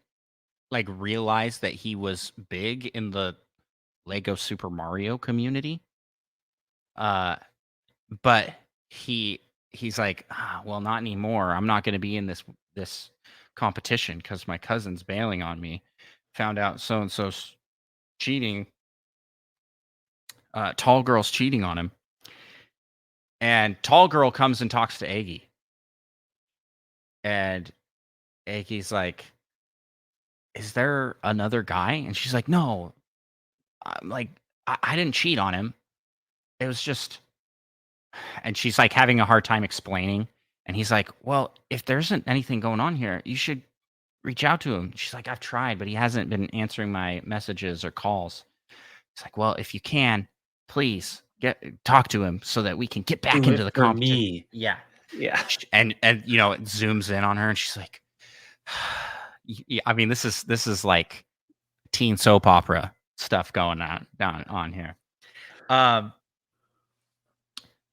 like realize that he was big in the Lego Super Mario community. But he's like, well, not anymore. I'm not going to be in this competition because my cousin's bailing on me. Found out so and so's cheating. Tall girl's cheating on him, and tall girl comes and talks to Eggy, and Eggy's like, "Is there another guy?" And she's like, "No, I'm like, I didn't cheat on him. It was just And she's like having a hard time explaining. And he's like, well, if there isn't anything going on here, you should reach out to him. She's like, I've tried, but he hasn't been answering my messages or calls. It's like, well, if you can, please talk to him so that we can get back Do into it the for competition. me. Yeah. Yeah. And it zooms in on her and she's like, I mean, this is like teen soap opera stuff going on here.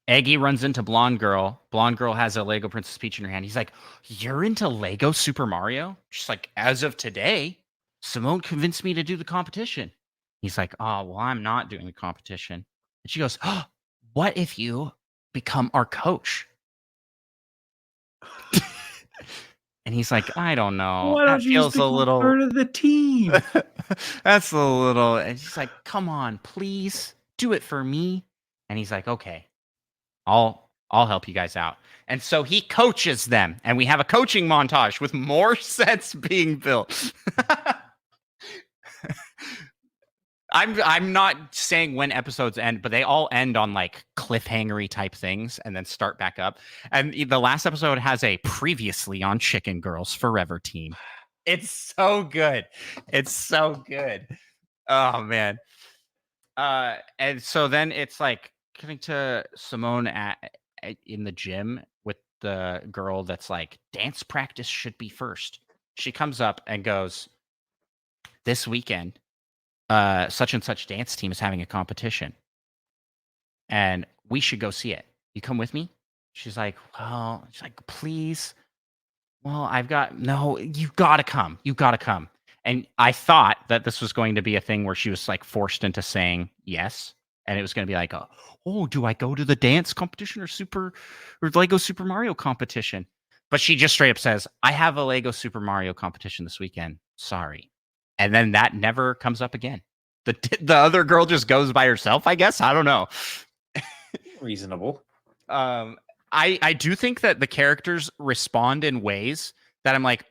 Eggie runs into Blonde Girl. Blonde Girl has a Lego Princess Peach in her hand. He's like, you're into Lego Super Mario? She's like, as of today, Simone convinced me to do the competition. He's like, oh, well, I'm not doing the competition. And she goes, oh, what if you become our coach? And he's like, I don't know. Why That don't you just feels a become little part of the team? That's a little. And she's like, come on, please do it for me. And he's like, okay, I'll help you guys out. And so he coaches them, and we have a coaching montage with more sets being built. I'm not saying when episodes end, but they all end on like cliffhangery type things and then start back up. And the last episode has a previously on Chicken Girls Forever team. It's so good. It's so good. Oh man. And so then it's like cutting to Simone in the gym with the girl that's like, dance practice should be first. She comes up and goes, this weekend, such and such dance team is having a competition and we should go see it. You come with me? She's like, please. Well, no, you gotta come. You gotta come. And I thought that this was going to be a thing where she was like forced into saying yes. And it was going to be like, oh, do I go to the dance competition or Lego Super Mario competition? But she just straight up says, I have a Lego Super Mario competition this weekend. Sorry. And then that never comes up again. The other girl just goes by herself, I guess. I don't know. Reasonable. I do think that the characters respond in ways that I'm like,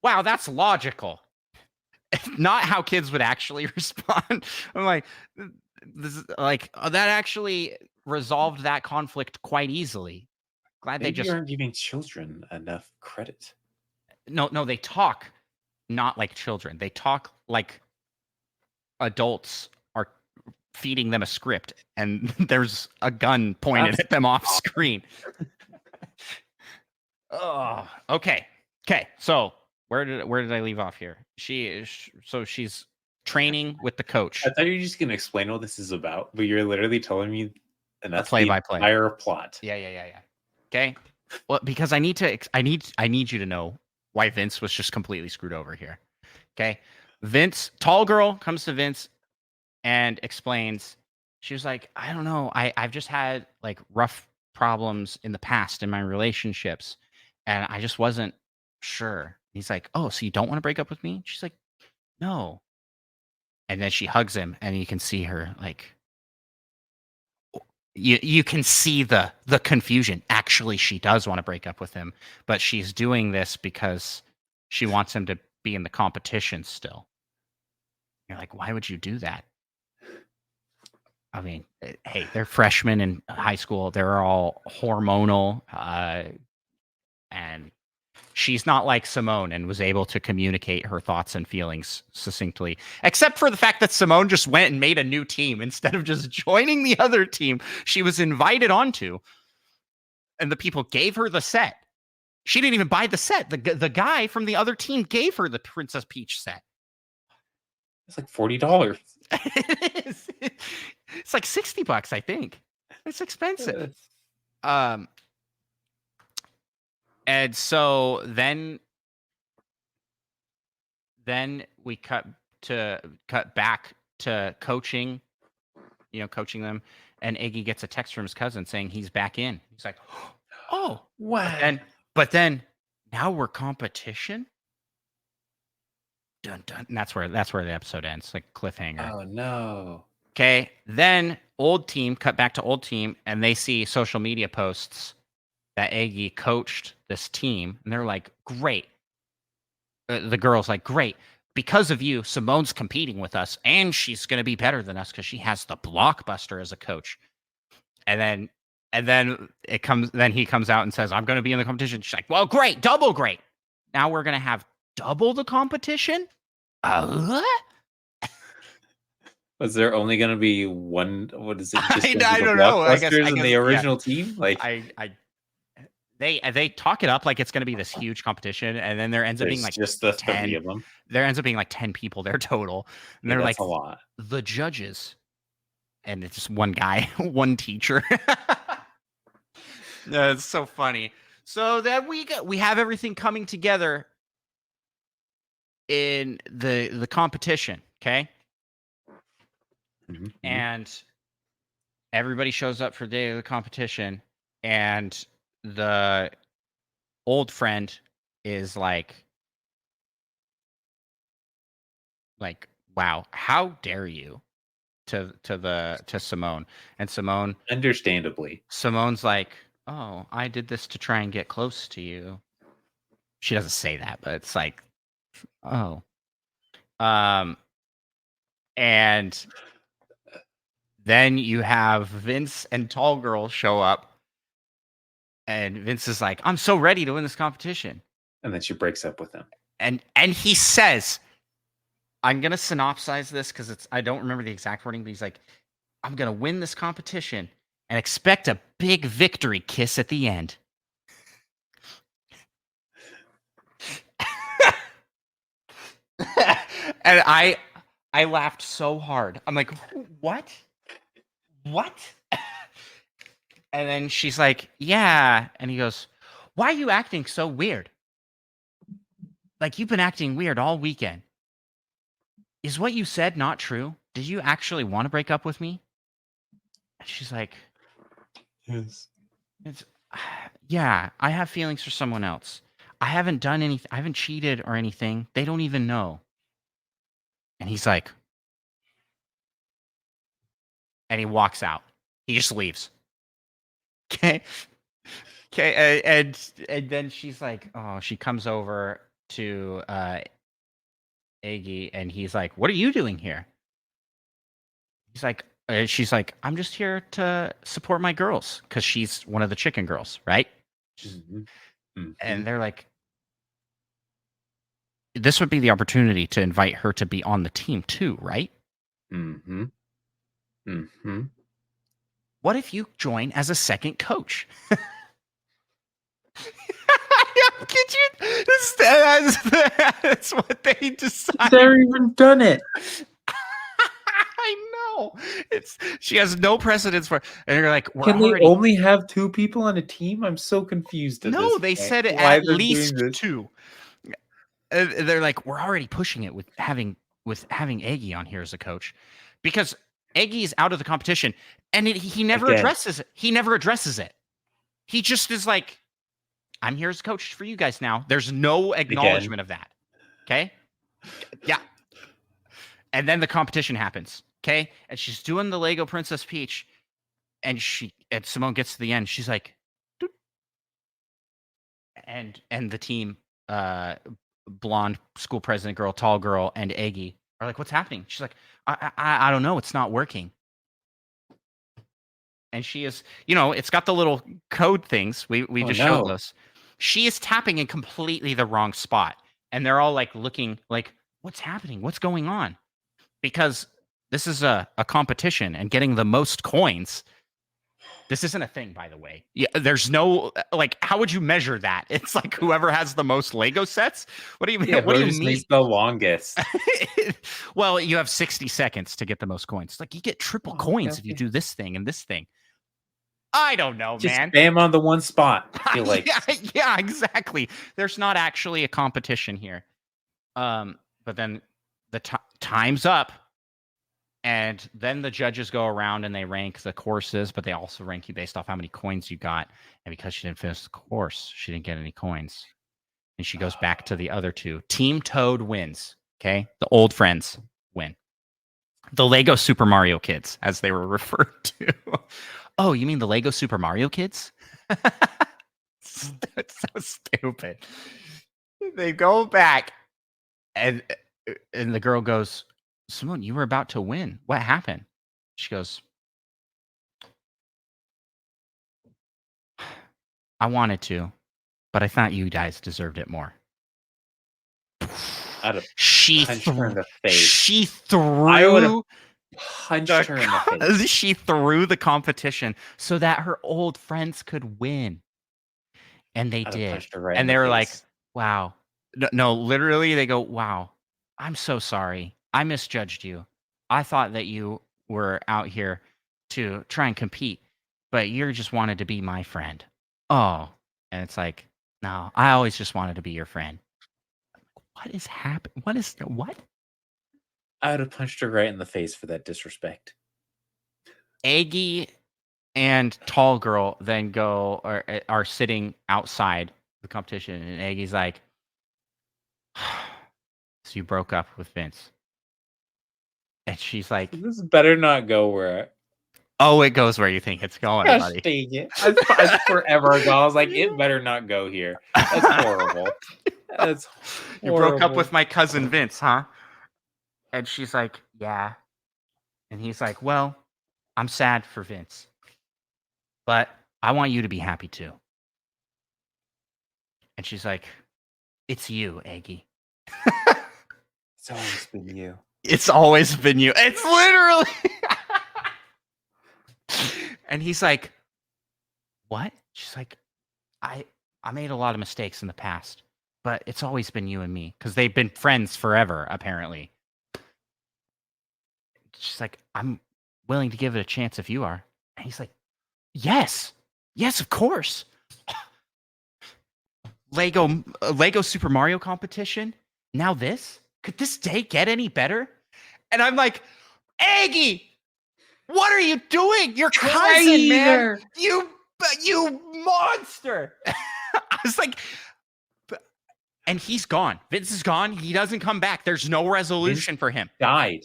wow, that's logical. Not how kids would actually respond. I'm like, that actually resolved that conflict quite easily. Glad Maybe they just you aren't giving children enough credit. no, they talk not like children. They talk like adults are feeding them a script and there's a gun pointed at them off screen. Oh, okay. So where did I leave off here? She's training with the coach. I thought you were just gonna explain what this is about, but you're literally telling me, and that's play the by play entire plot. Yeah. Okay. Well, because I need you to know why Vince was just completely screwed over here. Okay. Vince, tall girl, comes to Vince and explains. She was like, I don't know. I've just had like rough problems in the past in my relationships, and I just wasn't sure. He's like, oh, so you don't want to break up with me? She's like, no. And then she hugs him, and you can see her like, you can see the confusion. Actually, she does want to break up with him, but she's doing this because she wants him to be in the competition still. You're like, why would you do that? I mean, hey, they're freshmen in high school. They're all hormonal, and she's not like Simone and was able to communicate her thoughts and feelings succinctly, except for the fact that Simone just went and made a new team instead of just joining the other team she was invited onto. And the people gave her the set. She didn't even buy the set. The guy from the other team gave her the Princess Peach set. It's like $40. It is. It's like $60, I think. It's expensive. And so then we cut back to coaching, coaching them, and Iggy gets a text from his cousin saying he's back in. He's like, oh, wow. But then now we're competition. Dun, dun. And that's where the episode ends, like cliffhanger. Oh no. Okay. Then cut back to old team, and they see social media posts that Iggy coached this team, and they're like, great. The girl's like, great. Because of you, Simone's competing with us, and she's going to be better than us because she has the Blockbuster as a coach. And then And then he comes out and says, I'm going to be in the competition. She's like, well, great, double great. Now we're going to have double the competition? Was there only going to be one? What is it? Just I the don't know. blockbusters in the Yeah. original team? Like, they talk it up like it's going to be this huge competition, and then there ends up being like just the 10 30 of them. There ends up being like 10 people there total, and they're That's like a lot. the judges, and it's just one guy, one teacher. No, it's so funny. So that we have everything coming together in the competition, okay? Mm-hmm. And everybody shows up for the day of the competition, and the old friend is like, wow, how dare you, to Simone. And Simone's like, oh, I did this to try and get close to you. She doesn't say that, but it's like, oh. And then you have Vince and Tall Girl show up, and Vince is like, I'm so ready to win this competition. And then she breaks up with him. And he says, I'm gonna synopsize this because I don't remember the exact wording, but he's like, I'm gonna win this competition and expect a big victory kiss at the end. And I laughed so hard. I'm like, what? And then she's like, yeah. And he goes, why are you acting so weird? Like, you've been acting weird all weekend. Is what you said not true? Did you actually want to break up with me? And she's like, yes. Yeah, I have feelings for someone else. I haven't done anything. I haven't cheated or anything. They don't even know. And he's like, and he walks out. He just leaves. Okay. And then she's like, oh, she comes over to Iggy, and he's like, what are you doing here? He's like, she's like, I'm just here to support my girls, because she's one of the chicken girls, right? Mm-hmm. Mm-hmm. And they're like, this would be the opportunity to invite her to be on the team too, right? Mm-hmm. Mm-hmm. What if you join as a second coach? Could you? That's what they decided. They've never even done it. I know. She has no precedence for it. And you're like, can they only have two people on a team? I'm so confused. No, they said it at least two. They're like, we're already pushing it with having Eggy on here as a coach, because Eggy is out of the competition, and he never addresses it. He never addresses it. He just is like, I'm here as a coach for you guys now. There's no acknowledgement of that. Okay? Yeah. And then the competition happens. Okay? And she's doing the Lego Princess Peach, and Simone gets to the end. She's like, doop. And the team, blonde school president girl, tall girl, and Eggy are like, what's happening? She's like, I don't know. It's not working. And she is, it's got the little code things. We just showed those. She is tapping in completely the wrong spot. And they're all like looking like, what's happening? What's going on? Because this is a competition, and getting the most coins. This isn't a thing, by the way. Yeah, there's no, like, how would you measure that? It's like whoever has the most Lego sets. What do you mean? Yeah, what do you mean? The longest. Well, you have 60 seconds to get the most coins. Like, you get triple coins if you do this thing and this thing. I don't know, just man. Spam on the one spot. I feel like. yeah, exactly. There's not actually a competition here. But then the time's up. And then the judges go around and they rank the courses, but they also rank you based off how many coins you got. And because she didn't finish the course, she didn't get any coins. And she goes back to the other two. Team Toad wins. Okay. The old friends win. The Lego Super Mario kids, as they were referred to. Oh, you mean the Lego Super Mario kids? That's so stupid. They go back, and the girl goes, Simone, you were about to win. What happened? She goes, I wanted to, but I thought you guys deserved it more. I'd have She punched her in the she face. I would have threw punched her in the face. she threw the competition so that her old friends could win, and they I'd have did. punched her right in And the they were like, face. "Wow." No, literally, they go, "Wow, I'm so sorry. I misjudged you. I thought that you were out here to try and compete, but you just wanted to be my friend." Oh, and it's like, no, I always just wanted to be your friend. What is happening? What? I would have punched her right in the face for that disrespect. Aggie and Tall Girl then go or are sitting outside the competition, and Aggie's like, "So you broke up with Vince?" And she's like, This better not go where. "Oh, it goes where you think it's going, Gosh buddy." dang it. I forever ago, I was like, it better not go here. That's horrible. That's You broke up with horrible. my cousin Vince, huh? And she's like, "Yeah." And he's like, "Well, I'm sad for Vince, but I want you to be happy too." And she's like, "It's you, Aggie." It's always been you. It's always been you. It's literally. And he's like, "What?" She's like, I I made a lot of mistakes in the past, but it's always been you and me because they've been friends forever, apparently." She's like, "I'm willing to give it a chance if you are." And he's like, "Yes. Yes, of course." Lego Super Mario competition. Now this? Could this day get any better? And I'm like, "Aggie, what are you doing? Your cousin, man. Traitor! You monster." I was like, and he's gone. Vince is gone. He doesn't come back. There's no resolution for him. Died.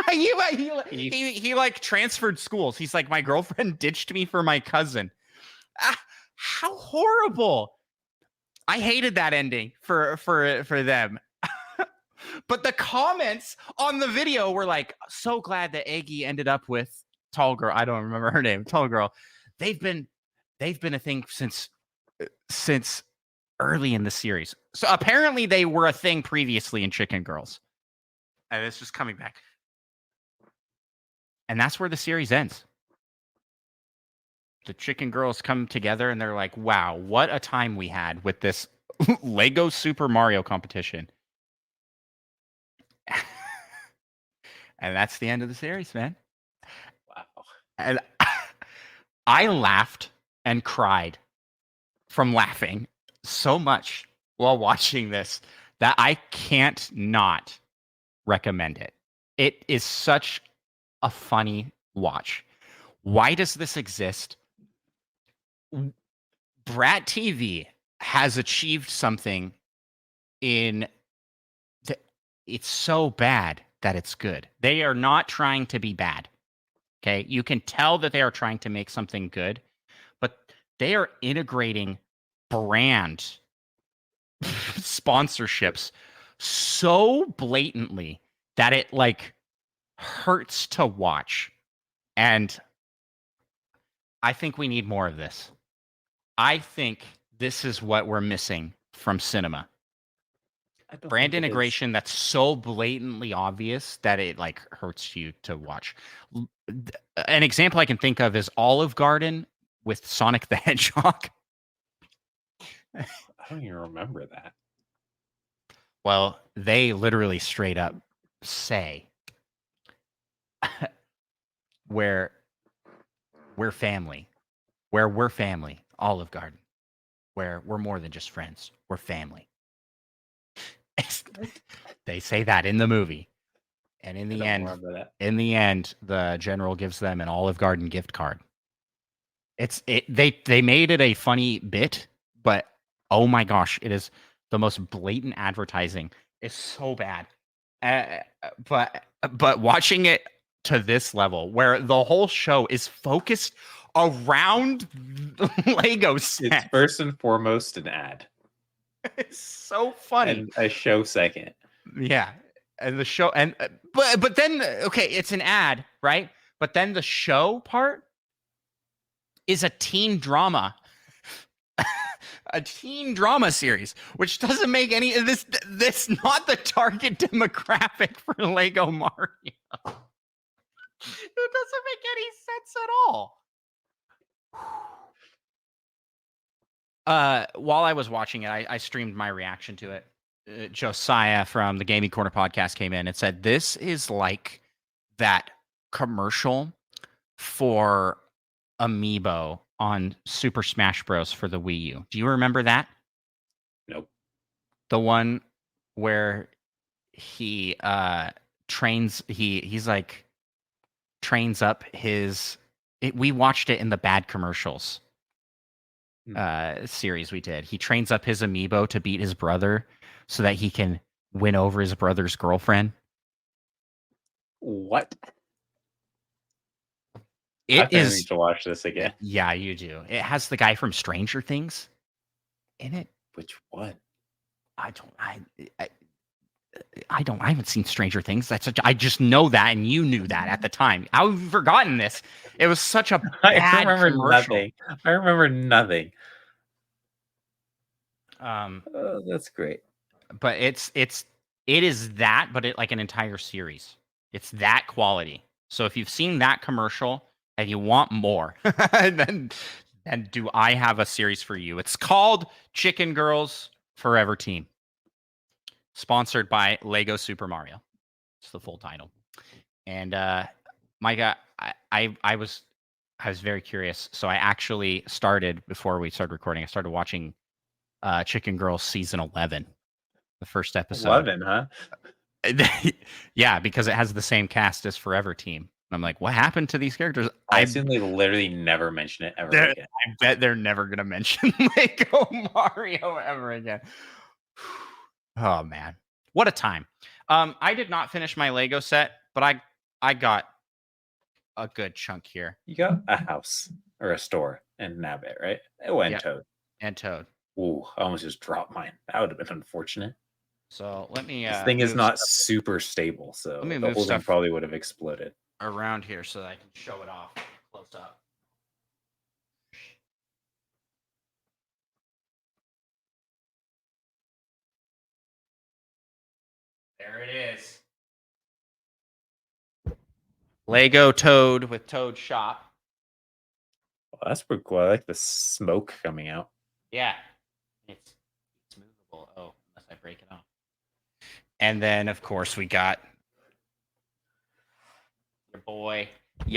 He like transferred schools. He's like, "My girlfriend ditched me for my cousin." How horrible. I hated that ending for them. But the comments on the video were like, "So glad that Aggie ended up with Tall Girl." I don't remember her name. Tall Girl. They've been a thing since early in the series. So apparently they were a thing previously in Chicken Girls. And it's just coming back. And that's where the series ends. The Chicken Girls come together and they're like, "Wow, what a time we had with this Lego Super Mario competition." And that's the end of the series, man. Wow. And I laughed and cried from laughing so much while watching this that I can't not recommend it. It is such a funny watch. Why does this exist? Brat TV has achieved something in it's so bad that it's good. They are not trying to be bad. Okay? You can tell that they are trying to make something good, but they are integrating brand sponsorships so blatantly that it like hurts to watch. And I think we need more of this. I think this is what we're missing from cinema. Brand integration that's so blatantly obvious that it like hurts you to watch. An example I can think of is Olive Garden with Sonic the Hedgehog. I don't even remember that. Well, they literally straight up say where we're family, Olive Garden, where we're more than just friends, we're family. They say that in the movie, and in the end, the general gives them an Olive Garden gift card. They made it a funny bit, but oh my gosh, it is the most blatant advertising. It's so bad. But watching it to this level, where the whole show is focused around Lego sets. It's first and foremost an ad. It's so funny. And a show second. Yeah. And the show but then okay, it's an ad, right? But then the show part is a teen drama a teen drama series, which doesn't make any this not the target demographic for Lego Mario. It doesn't make any sense at all. While I was watching it, I streamed my reaction to it. Josiah from the Gaming Corner podcast came in and said, "This is like that commercial for Amiibo on Super Smash Bros. For the Wii U. Do you remember that? Nope. The one where he trains he's like trains up his we watched it in the bad commercials series we did. He trains up his Amiibo to beat his brother so that he can win over his brother's girlfriend. What? It I is need to watch this again. Yeah, you do. It has the guy from Stranger Things in it. Which one? I haven't seen Stranger Things. I just know that, and you knew that at the time. How have you forgotten this? It was such a bad I remember commercial. nothing. I remember nothing. Oh, that's great. But it is that, but it like an entire series. It's that quality. So if you've seen that commercial and you want more, then do I have a series for you? It's called Chicken Girls Forever Team. Sponsored by Lego Super Mario. It's the full title. And Micah, I was very curious. So I actually started, before we started recording, I started watching Chicken Girls season 11, the first episode. 11, huh? Yeah, because it has the same cast as Forever Team. I'm like, what happened to these characters? I assume they literally never mention it ever again. I bet they're never going to mention Lego Mario ever again. Oh, man. What a time. I did not finish my Lego set, but I got a good chunk here. You got a house or a store and Nabbit, right? Oh, and Toad. And Toad. Ooh, I almost just dropped mine. That would have been unfortunate. So let me... this thing is not super stable, so the whole thing probably would have exploded. Around here so that I can show it off close up. There it is. Lego Toad with Toad Shop. Well, that's pretty cool. I like the smoke coming out. Yeah. It's movable. Oh, unless I break it off. And then, of course, we got your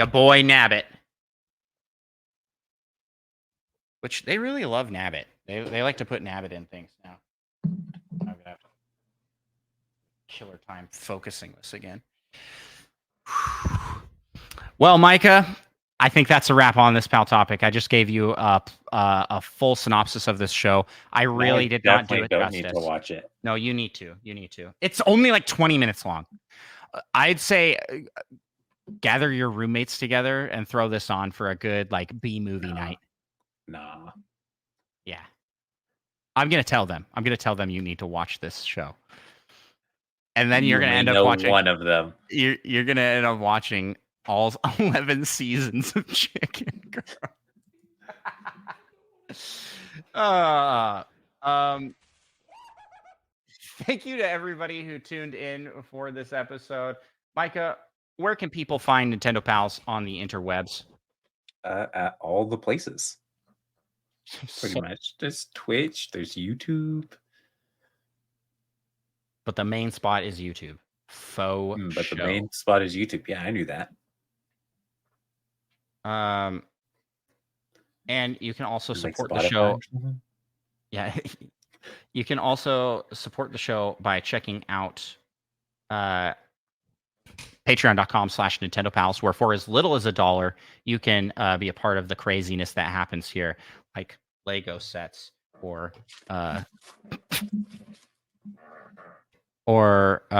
boy Nabbit. Which they really love Nabbit. They like to put Nabbit in things now. I'm gonna have to killer time focusing this again. Well, Micah, I think that's a wrap on this pal topic. I just gave you a full synopsis of this show. I really did not do it justice. Need to watch it. No, you need to. You need to. It's only like 20 minutes long. I'd say gather your roommates together and throw this on for a good like B-movie night. Nah. Yeah. I'm going to tell them. You need to watch this show. And then you're going to end up watching one of them. You're going to end up watching all 11 seasons of Chicken Girl. Thank you to everybody who tuned in for this episode. Micah, where can people find Nintendo Pals on the interwebs? At all the places. Pretty much. There's Twitch, there's YouTube. But the main spot is YouTube. The main spot is YouTube. Yeah, I knew that. And you can also support the show. Yeah. You can also support the show by checking out patreon.com/NintendoPals, where for as little as $1, you can be a part of the craziness that happens here, like Lego sets or what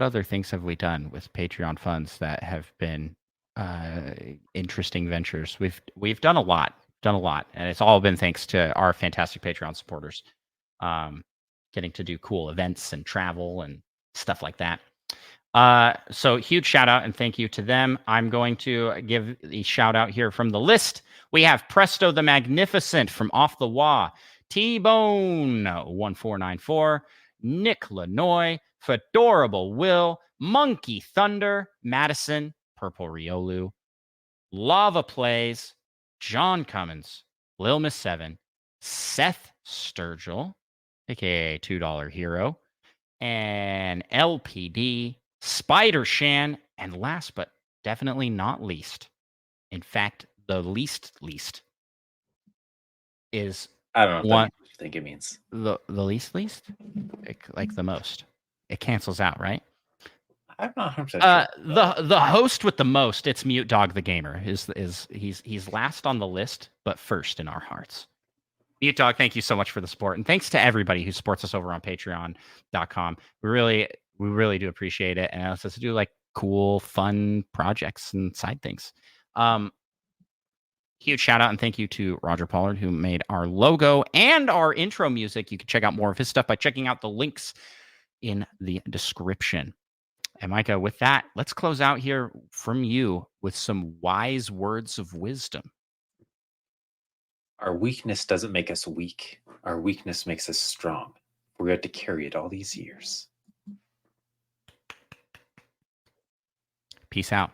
other things have we done with Patreon funds that have been interesting ventures? We've done a lot, and it's all been thanks to our fantastic Patreon supporters, getting to do cool events and travel and stuff like that. So huge shout out and thank you to them. I'm going to give the shout out here from the list. We have Presto the Magnificent from Off the Wah, T-Bone 1494, Nick Lanoy, Fedorable Will, Monkey Thunder, Madison, Purple Riolu, Lava Plays, John Cummins, Lil Miss 7, Seth Sturgill, aka $2 Hero, and LPD, Spider Shan, and last but definitely not least, in fact, the least is I don't know one what you think it means. the least like the most. It cancels out, right? I'm not 100% sure. The host with the most, it's Mute Dog the Gamer. He's last on the list, but first in our hearts. Mute Dog, thank you so much for the support, and thanks to everybody who supports us over on Patreon.com. We really do appreciate it, and it allows us to do like cool, fun projects and side things. Huge shout out and thank you to Roger Pollard, who made our logo and our intro music. You can check out more of his stuff by checking out the links in the description. And Micah, with that, let's close out here from you with some wise words of wisdom. Our weakness doesn't make us weak. Our weakness makes us strong. We had to carry it all these years. Peace out.